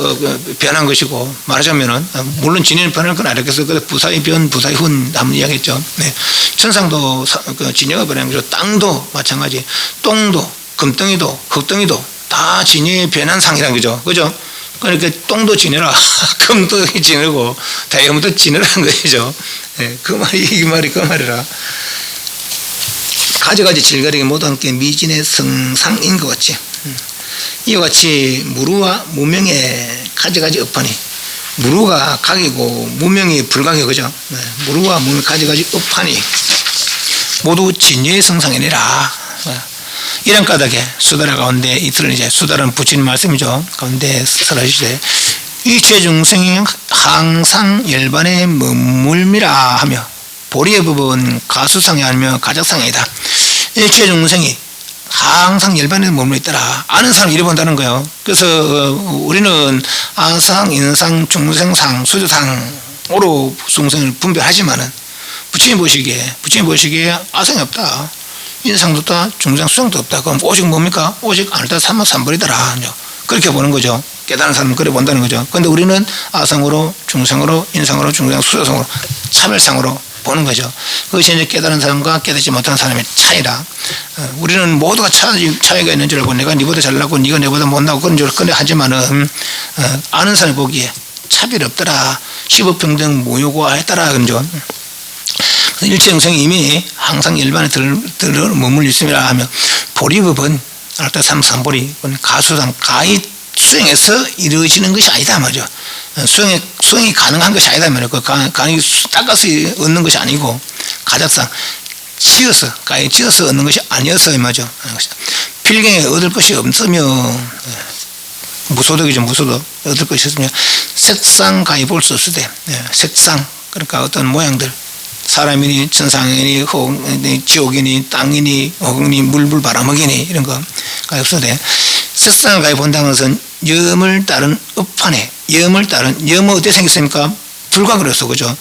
Speaker 1: 변한 것이고 말하자면은 물론 진여는 변할 건 아니겠어요. 그래서 부사의 변 부사의 훈 한번 이야기했죠. 네. 천상도 진여가 변한 것이고 땅도 마찬가지 똥도 금덩이도 흙덩이도 다 진여의 변한 상이라는 거죠. 그죠? 그러니까 똥도 지내라, 금도 지내고 다이아몬드 지내라는 것이죠. 네, 그 말이 그 말이라. 가지가지 질거리가 모두 함께 미진의 성상인 것 같이. 이와 같이 무루와 무명의 가지가지 업하니 무루가 각이고 무명이 불각이고 그죠? 네, 무루와 무명 가지가지 업하니 모두 진여의 성상이니라. 이런 까닭에 수다라 가운데 이틀은 이제 수다라는 부처님 말씀이죠. 가운데 설하시되 일체 중생이 항상 열반에 머물미라 하며 보리의 법은 가수상이 아니며 가작상이다. 일체 중생이 항상 열반에 머물러 있더라. 아는 사람 이래 본다는 거예요. 그래서 우리는 아상, 인상, 중생상, 수조상으로 중생을 분별하지만은 부처님 보시기에 아상이 없다. 인상도 없다. 중생, 수상도 없다. 그럼 오직 뭡니까? 오직 아늘다 삼벌이더라. 그렇게 보는 거죠. 깨달은 사람은 그래 본다는 거죠. 그런데 우리는 아상으로, 중생으로, 인상으로, 중생, 수상으로, 차별상으로 보는 거죠. 그것이 이제 깨달은 사람과 깨닫지 못하는 사람의 차이라. 우리는 모두가 차이가 있는 줄 알고 내가 네보다 잘나고 네가 내보다 못나고 그런 줄 하지만은 아는 사람이 보기에 차별이 없더라. 시법평등 무효고하였더라. 그런죠. 일체 영생이 이미 항상 일반에 들어 머물러 있음이라 하며 보리법은 알다 삼삼보리 가수상 가히 수행해서 이루어지는 것이 아니다 말이죠. 수행이 가능한 것이 아니다 말이죠. 그 가히 닦아서 얻는 것이 아니고 가작상 가히 지어서 얻는 것이 아니었어요 말이죠. 필경에 얻을 것이 없으며 무소득이죠. 무소득 얻을 것이 없으며 색상 가히 볼 수 없으되 색상 그러니까 어떤 모양들 사람이니 천상이니 지옥이니 땅이니 호경이니 물불 바람먹이니 이런 거 없어도 색상을 가해 본다는 것은 염을 따른 업판에 염을 어떻게 생겼습니까? 불각으로서 그죠?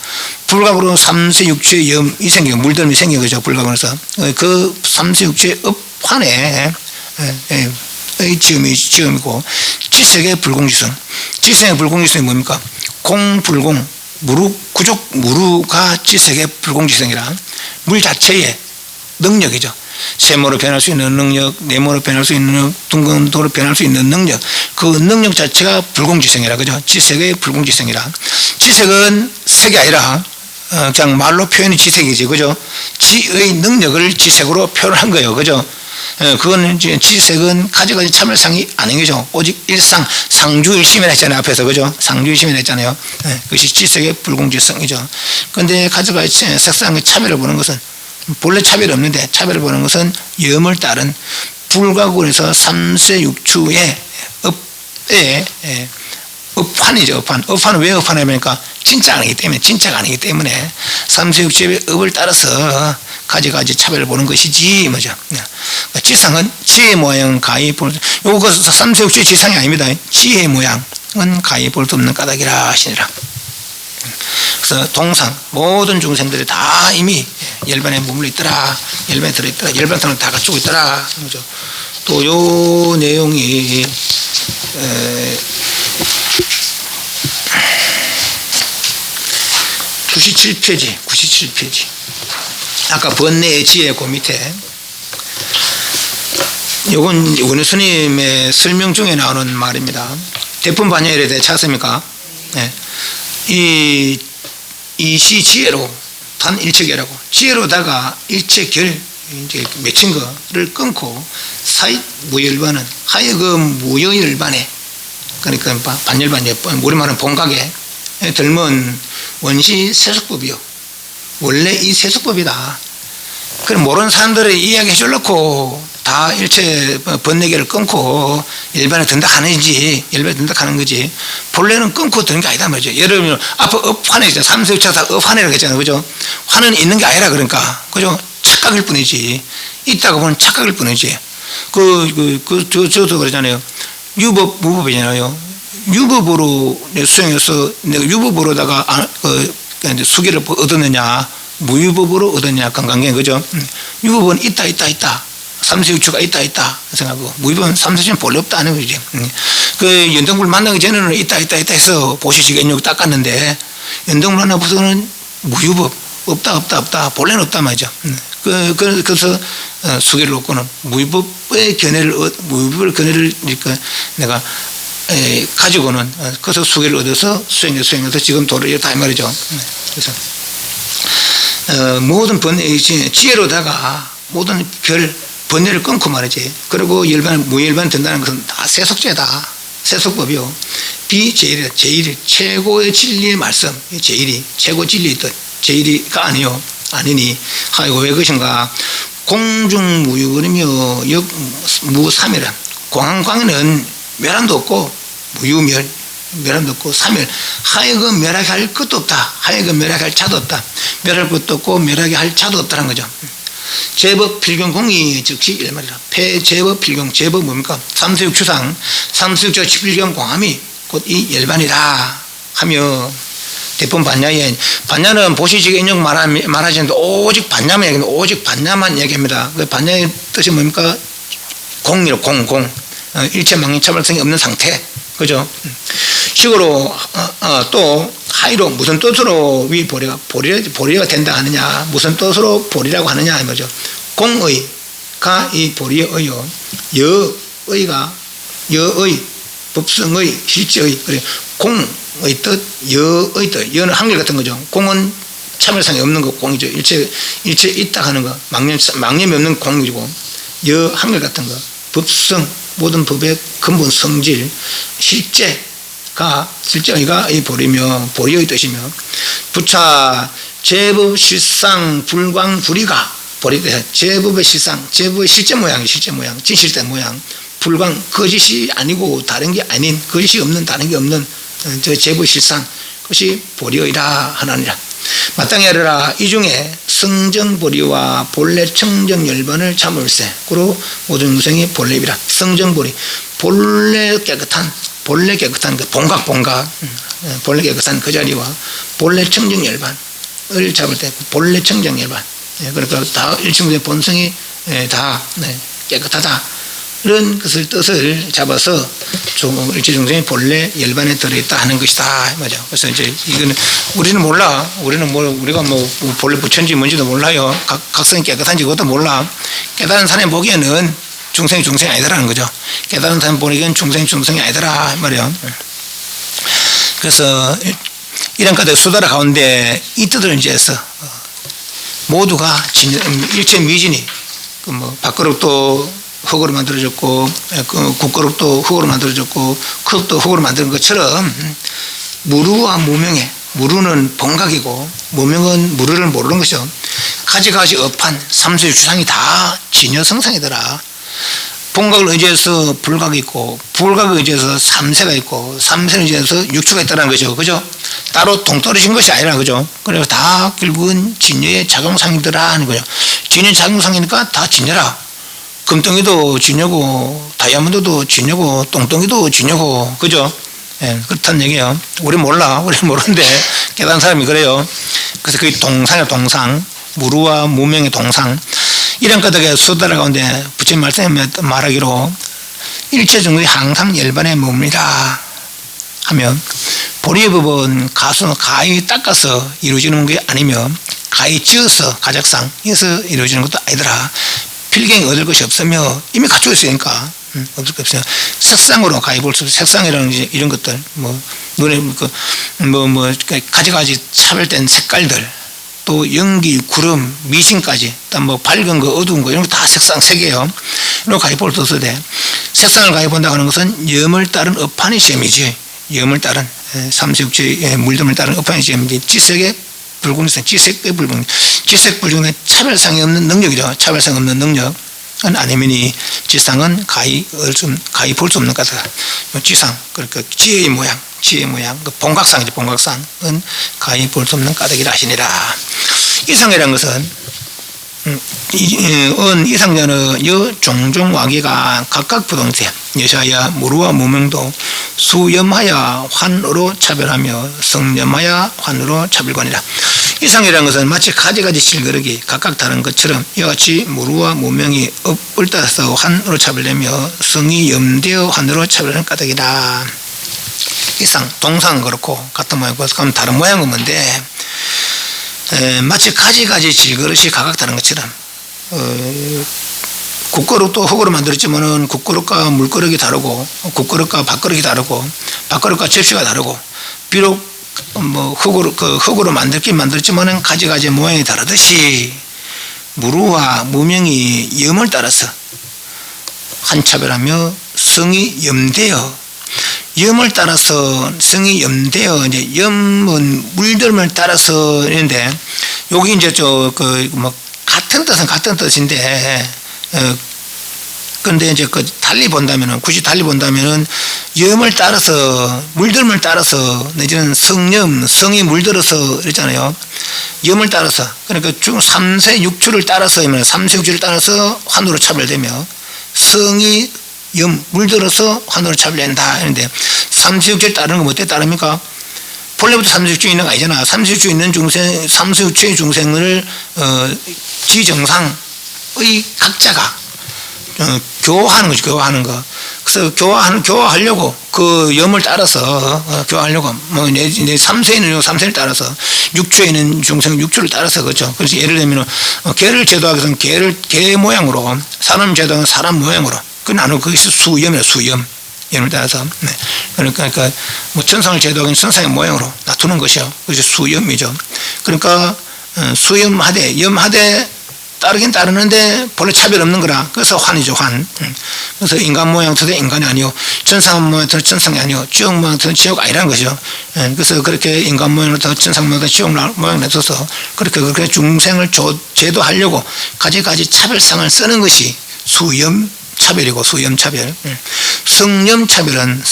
Speaker 1: 불각으로 삼세육체의 염이 생기고 물들음이 생긴 거죠. 불각으로서 그 삼세육체의 업판에 지음이고 지색의 불공지성 지색의 불공지성이 뭡니까? 공불공 무루가 지색의 불공지성이라 물 자체의 능력이죠. 세모로 변할 수 있는 능력, 네모로 변할 수 있는 능력, 둥근도로 변할 수 있는 능력, 그 능력 자체가 불공지성이라 그죠? 지색의 불공지성이라. 지색은 색이 아니라 그냥 말로 표현이 지색이지 그죠? 지의 능력을 지색으로 표현한 거예요 그죠? 그거는 이제 지색은 가지가지 차별상이 아닌 거죠. 오직 일상 상주일심이라 했잖아요. 앞에서 그죠? 상주일심이라 했잖아요. 그것이 지색의 불공지성이죠. 그런데 가지가지 색상의 차별을 보는 것은 본래 차별이 없는데 차별을 보는 것은 염을 따른 불가군에서 삼세육추의 업판이죠. 업판은 왜 업판이니까 진짜가 아니기 때문에 삼세육추의 업을 따라서 가지가지 차별을 보는 것이지 뭐죠. 지상은 지혜의 모양 가히 볼 요거 삼세육추의 지상이 아닙니다. 지혜의 모양은 가히 볼 수 없는 까닭이라 하시니라. 그래서 동상 모든 중생들이 다 이미 열반에 머물러 있더라. 열반에 들어있더라. 열반상을 다 갖추고 있더라. 그죠? 또 요 내용이 97페이지 아까 번뇌의 지혜 그 밑에 요건 원효 스님의 설명 중에 나오는 말입니다. 대품 반야일에 대해 찾습니까? 네. 이시 지혜로 단 일체계라고 지혜로다가 일체결 이제 맺힌 거를 끊고 사이 무열반은 하여금 무여열반에 그러니까 반열반에 우리 말은 본각에 들면 원시 세속법이요. 원래 이 세속법이다. 그럼 모르는 사람들의 이야기 해주려고 다 일체 번뇌계를 끊고 일반에 든다 하는지 일반에 든다 하는 거지 본래는 끊고 드는 게 아니다 말이죠. 예를 들면 앞에 업환에 있잖아요. 삼세육차사 업환이라고 했잖아요. 그죠? 환은 있는 게 아니라 그러니까 그죠? 착각일 뿐이지 있다고 보면 착각일 뿐이지 저도 그러잖아요. 유법 무법이잖아요. 유법으로 수행해서 내가 유법으로다가 수기를 얻었느냐 무유법으로 얻었냐 관계 그죠? 유법은 있다 삼세육추가 있다 생각하고 무유법은 삼세육추는 본래 없다는 거지. 그 연등불 만나기 전에는 있다 해서 보시지겐육 닦았는데 연등불 만나고서는 무유법 없다 본래는 없다 말이죠. 그래서 수기를 얻고는 무유법의 견해를 내가 가지고는 그래서 수기를 얻어서 수행해서 지금 도를 이렇다 이 말이죠. 그래서 모든 지혜로다가 모든 번뇌를 끊고 말이지. 그리고 무열반 된다는 것은 다 세속죄다. 세속법이요. 제일이 최고의 진리의 말씀. 제일이 최고 진리의 뜻. 제일이가 아니요. 아니니 하이고 왜 그것인가? 공중무유거리며 역무삼일은 공항광에는 멸함도 없고 무유멸 멸함도 없고 삼일 하여금 멸하게 할 것도 없다. 하여금 멸하게 할 자도 없다. 멸할 것도 없고 멸하게 할 자도 없다는 거죠. 제법 필경공이 즉시 일말이라. 폐제법 필경 제법 뭡니까? 삼수육추상 삼수육조 치필경 공함이 곧 이 열반이라 하며 대품 반야에 반야는 보시지게 인용 말하시는데 오직 반야만 얘기합니다. 오직 반야만 얘기합니다. 그 반야의 뜻이 뭡니까? 공이로 공 일체 망령 차별성이 없는 상태 그죠? 식으로 또 하이로 무슨 뜻으로 위 보리가 된다 하느냐 무슨 뜻으로 보리라고 하느냐 이 말이죠. 공의가 이 보리의 의요 여의가 여의 법성의 실제의 그래 공의 뜻 여의 뜻 여는 한결같은 거죠. 공은 차별성이 없는 거 공이죠. 일체 있다 하는 거 망념이 없는 공이고 여 한결같은 거 법성 모든 법의 근본 성질 실제의가 이 보리며 보리의 뜻이며 부차 제법 실상 불광 불이가 보리 제법의 실상 제법의 실제 모양 진실된 모양 불광 거짓이 아니고 다른 게 아닌 거짓이 없는 다른 게 없는 저 제법 실상 그것이 보리의라 하나니라. 마땅히 하리라. 이 중에 성정보리와 본래 청정열반을 참을세. 그로 모든 무생이 본래이라. 성정보리 본래 깨끗한 그 본각 본래 깨끗한 그 자리와 본래 청정열반을 잡을 때 본래 청정열반 그러니까 다 일체무의 본성이 다 깨끗하다 이런 것을 뜻을 잡아서 일체중생이 본래 열반에 들어있다 하는 것이다 맞아. 그래서 이제 이거는 우리는 몰라. 우리가 뭐 본래 부처인지 뭔지도 몰라요. 각성이 깨끗한지 그것도 몰라. 깨달은 사람이 보기에는 중생이 아니더라는 거죠. 깨달은 사람이 보기에는 중생이 아니더라 말이야. 그래서 이런 까닭 수다라 가운데 이 뜻을 이제 해서 모두가 일체 미진이 그 뭐 밥그릇도 흙으로 만들어졌고 국그릇도 흙으로 만들어졌고 그릇도 흙으로 만드는 것처럼 무루와 무명에 무루는 본각이고 무명은 무루를 모르는 것이죠. 가지가지 업한 삼수의 주상이 다 진여성상이더라. 본각을 의지해서 불각이 있고 불각을 의지해서 삼세가 있고 삼세를 의지해서 육추가 있다는 거죠. 그죠? 따로 동떨어진 것이 아니라 그죠? 그래서 다 결국은 진여의 작용상이더라 하는 거죠. 진여 작용상이니까 다 진여라. 금덩이도 진여고 다이아몬드도 진여고 똥덩이도 진여고 그죠? 예, 그렇다는 얘기예요. 우리는 모르는데 깨달은 사람이 그래요. 그래서 그게 동상이야. 동상 무루와 무명의 동상 이런 까닭에 수다라 가운데 부처님 말하기로 일체중생이 항상 열반에 머물리라 하면 보리의 법은 가히 닦아서 이루어지는 게 아니며 가히 지어서 가작상에서 이루어지는 것도 아니더라. 필경이 얻을 것이 없으며 이미 갖추고 있으니까 없을 것 없어요. 색상으로 가히 볼 수 없어요. 색상이라는 이런 것들 눈에 가지가지 차별된 색깔들 또 연기, 구름, 미신까지 또 뭐 밝은 거, 어두운 거 이런 거 다 색상 색이에요. 이런 가히 볼 수 없어도 돼. 색상을 가히 본다고 하는 것은 염을 따른 업판의 시험이지. 염을 따른 삼세육체의 물됨을 따른 업판의 시험이지. 지색의 불공성, 지색의 불공, 지색 불공의 차별상이 없는 능력이죠. 차별상 없는 능력은 아니면이 지상은 가히 볼 수 없는 까닭. 지상, 그러니까 지혜의 모양, 그 본각상이죠. 본각상은 가히 볼 수 없는 까닭이라 하시니라. 이상이라는 것은 이상자는 여 종종 와기가 각각 부동세 여샤야 무루와 무명도 수염하여 환으로 차별하며 성염하여 환으로 차별관이라. 이상이라는 것은 마치 가지가지 실그릇이 각각 다른 것처럼 이같이 무루와 무명이 업을 따라서 환으로 차별되며 성이 염되어 환으로 차별하는 까닭이다. 이상 동상은 그렇고 같은 모양이고 그럼 다른 모양은 뭔데 마치 가지가지 질그릇이 각각 다른 것처럼 국그릇도 흙으로 만들었지만은 국그릇과 물그릇이 다르고 국그릇과 밥그릇이 다르고 밥그릇과 접시가 다르고 비록 뭐 흙으로 만들었지만은 가지가지 모양이 다르듯이 무루와 무명이 염을 따라서 한차별하며 성이 염되어 염을 따라서 성이 염되어 이제 염은 물들음을 따라서 있는데 여기 이제 뭐 같은 뜻은 같은 뜻인데, 근데 이제 달리 본다면은, 굳이 달리 본다면은, 염을 따라서, 물들음을 따라서, 내지는 성이 물들어서 이랬잖아요. 염을 따라서, 그러니까 3세 6추를 따라서, 3세 6추를 따라서 환으로 차별되며, 성이 물들어서 환으로 차별된다. 이런데, 3세 6추를 따르는 건 뭐 때 따릅니까? 본래부터 3세 6추 있는 거 아니잖아. 3세 6추 있는 3세 6추의 중생을, 지정상의 각자가, 교화하는 거죠, 교화하는 거. 그래서 교화하려고, 그 염을 따라서, 교화하려고, 뭐, 내 3세에 있는 3세를 따라서, 6추에 있는 중생 6추를 따라서, 그렇죠. 그래서 예를 들면, 개를 제도하기 위해서는 개 모양으로, 사람 제도하는 사람 모양으로, 그 나누고 그것이 수염이에요, 수염. 염을 따라서. 네. 그러니까, 뭐, 천상을 제도하기 위해서는 천상의 모양으로 놔두는 것이요. 그것이 수염이죠. 그러니까, 수염하되, 염하되, 따르긴 따르는데 본래 차별 없는 거라. 그래서 환이죠, 환. 그래서 인간 모양처럼 인간이 아니요, 천상 모양처럼 천상이 아니요, 지옥 모양처럼 지옥 아니라는 것이죠. 그래서 그렇게 인간 모양으로 천상 모양으로 지옥 모양을 내줘서 그렇게 중생을 제도하려고 가지가지 차별상을 쓰는 것이 수염 차별이고, 수염 차별. 성염 차별은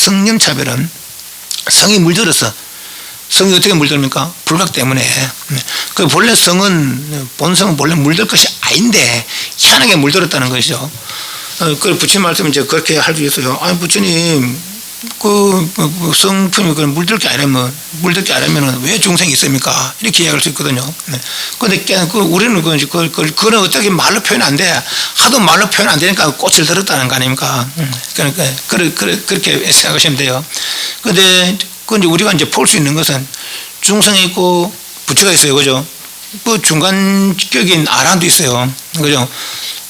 Speaker 1: 성이 물들어서, 성이 어떻게 물듭니까? 불각 때문에. 그 본래 본성은 본래 물들 것이 아닌데, 희한하게 물들었다는 것이죠. 그 부처님 말씀 이제 그렇게 할 수 있어요. 아니, 부처님, 성품이 물들 게 아니라면 왜 중생이 있습니까? 이렇게 이야기할 수 있거든요. 근데 우리는 그거는 어떻게 말로 표현 안 돼. 하도 말로 표현 안 되니까 꽃을 들었다는 거 아닙니까? 그러니까, 그렇게 생각하시면 돼요. 근데 우리가 이제 볼 수 있는 것은 중생이 있고 부처가 있어요. 그죠? 그 중간격인 아란도 있어요. 그죠?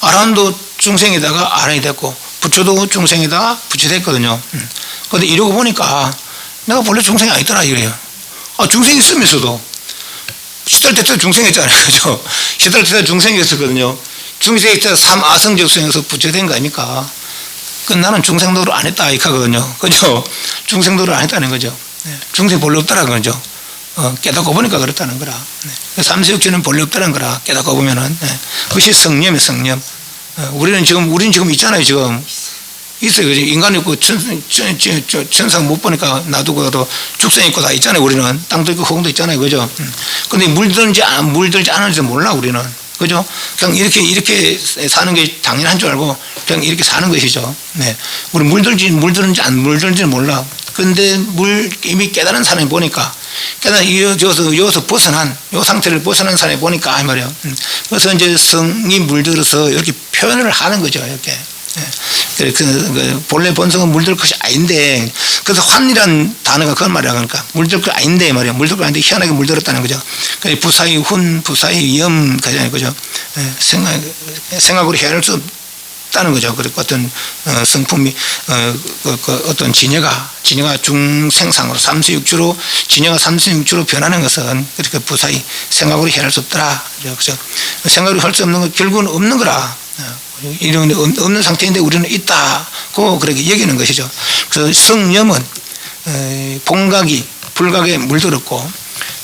Speaker 1: 아란도 중생에다가 아란이 됐고, 부처도 중생에다가 부처 됐거든요. 근데 이러고 보니까 내가 본래 중생이 아니더라, 이래요. 중생이 있으면서도 시달때도 중생이었잖아요. 그죠? 시달때도 중생이었거든요. 중생이 있어서 삼아성적 수행에서 부처 된 거 아닙니까? 나는 중생도를 안 했다, 이거거든요. 그죠? 중생도를 안 했다는 거죠. 중생이 본래 없다는 거죠. 깨닫고 보니까 그렇다는 거라. 삼세육지는 본래 없다는 거라. 깨닫고 보면은. 그것이 성념이에요, 성념. 우리는 지금 있잖아요, 지금. 있어요. 인간이 있고, 천상 못 보니까 놔두고도 죽생 있고 다 있잖아요, 우리는. 땅도 있고 호공도 있잖아요, 그죠? 근데 물들지 않을지도 몰라, 우리는. 그죠? 그냥 이렇게 사는 게 당연한 줄 알고 그냥 이렇게 사는 것이죠. 네. 우리 물들는지 안 물들는지는 몰라. 근데 이미 깨달은 사람이 보니까, 여기서 요 상태를 벗어난 사람이 보니까, 이 말이에요. 그래서 이제 성이 물들어서 이렇게 표현을 하는 거죠, 이렇게. 본래 본성은 물들 것이 아닌데, 그래서 환이란 단어가 그런 말이야. 그러니까 물들 것 아닌데 말이야. 물들 것 아닌데 희한하게 물들었다는 거죠. 부사의 훈, 부사의 염, 그죠? 생각으로 헤아릴 수 없다는 거죠. 그리고 어떤 성품이 어떤 진여가 중생상으로 삼세육주로 진여가 삼세육주로 변하는 것은 그렇게 부사의 생각으로 헤아릴 수 없더라. 그죠? 생각으로 할 수 없는 건 결국은 없는 거라. 이런 없는 상태인데 우리는 있다고 그렇게 여기는 것이죠. 그래서 성염은 불각에 물들었고,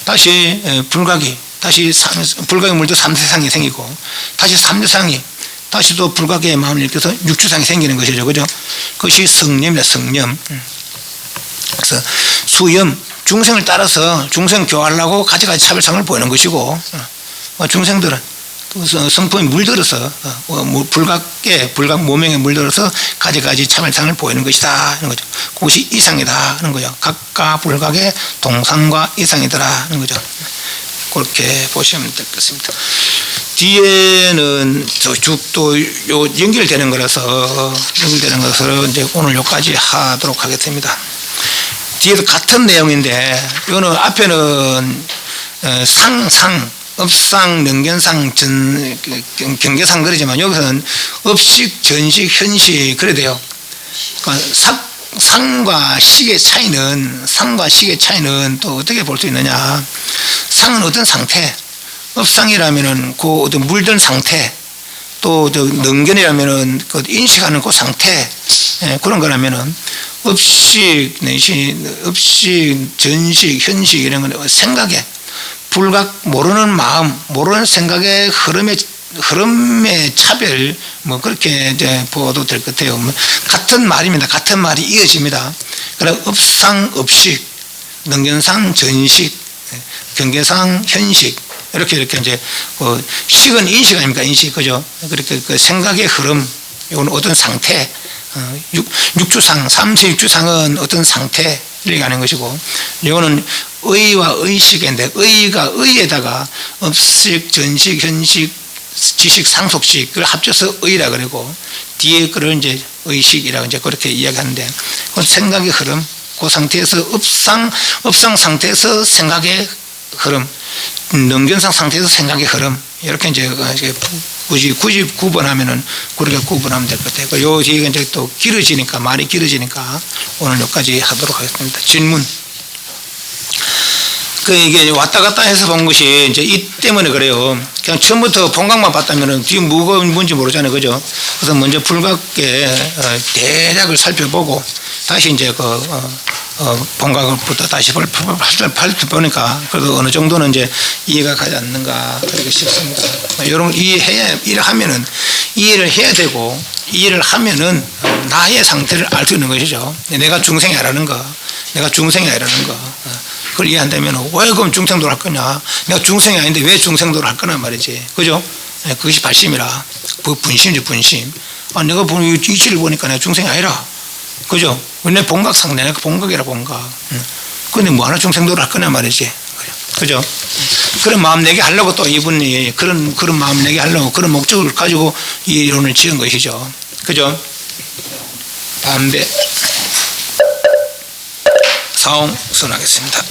Speaker 1: 다시 불각이 물들 삼세상이 생기고, 다시 삼세상이 다시 또 불각의 마음을 일으켜서 육주상이 생기는 것이죠. 그죠? 그것이 성념이다, 성념. 그래서 수염, 중생을 따라서 중생 교화하려고 가지가지 차별상을 보이는 것이고, 중생들은 성품이 물들어서 불각 모명에 물들어서 가지가지 차별상을 보이는 것이다 하는 거죠. 그것이 이상이다 하는 거죠. 각과 불각의 동상과 이상이더라 하는 거죠. 그렇게 보시면 될 것 같습니다. 뒤에는 또 연결되는 거라서 이제 오늘 여기까지 하도록 하겠습니다. 뒤에도 같은 내용인데, 이거는 앞에는 상상, 업상, 명견상, 경계상 그러지만 여기서는 업식, 전식, 현식 그래 돼요. 그러니까 상과 식의 차이는 또 어떻게 볼 수 있느냐? 상은 어떤 상태, 업상이라면은 그 어떤 물든 상태, 또 능견이라면은 그 인식하는 그 상태, 그런 거라면은 업식, 전식, 현식 이런 건 생각에 불각 모르는 마음, 모르는 생각의 흐름의 차별, 뭐 그렇게 이제 보도 될 것 같아요. 같은 말입니다. 같은 말이 이어집니다. 그래 업상업식, 능견상 전식, 경계상 현식, 이렇게 이제 식은 인식 아닙니까? 인식, 그죠? 그렇게 그 생각의 흐름, 이건 어떤 상태, 육주상, 삼세육주상은 어떤 상태를 얘기하는 것이고, 이거는 의와 의식인데, 의가 의에다가 업식, 전식, 현식, 지식, 상속식을 합쳐서 의라 그러고, 뒤에 그걸 이제 의식이라고 이제 그렇게 이야기하는데, 그 생각의 흐름, 그 상태에서 업상 상태에서 생각의 흐름, 능견상 상태에서 생각의 흐름, 이렇게 이제 굳이 구분하면은 그렇게 구분하면 될 것 같아요. 요 뒤에 이제 또 길어지니까, 말이 길어지니까 오늘 여기까지 하도록 하겠습니다. 질문. 이게 왔다 갔다 해서 본 것이 이제 이 때문에 그래요. 그냥 처음부터 본각만 봤다면은 뒤에 뭐가 뭔지 모르잖아요. 그죠? 그래서 먼저 불각의 대략을 살펴보고 다시 이제 본각부터 다시 살펴보니까 그래도 어느 정도는 이제 이해가 가지 않는가 그렇게 싶습니다. 이런 이해를 하면은 이해를 해야 되고 이해를 하면은 나의 상태를 알 수 있는 것이죠. 내가 중생이 아니라는 거, 내가 중생이 아니라는 거. 그걸 이해한다면 왜 그럼 중생도를 할 거냐? 내가 중생이 아닌데 왜 중생도를 할 거냐 말이지. 그죠? 그것이 발심이라. 분심이지, 분심. 내가 보는 이치를 보니까 내가 중생이 아니라. 그죠? 내 본각상, 내가 본각이라 본각. 근데 뭐 하나 중생도를 할 거냐 말이지. 그죠? 그런 마음 내게 하려고 또 이분이 그런 마음 내게 하려고 그런 목적을 가지고 이 이론을 지은 것이죠. 그죠? 담배. 사홍 선하겠습니다.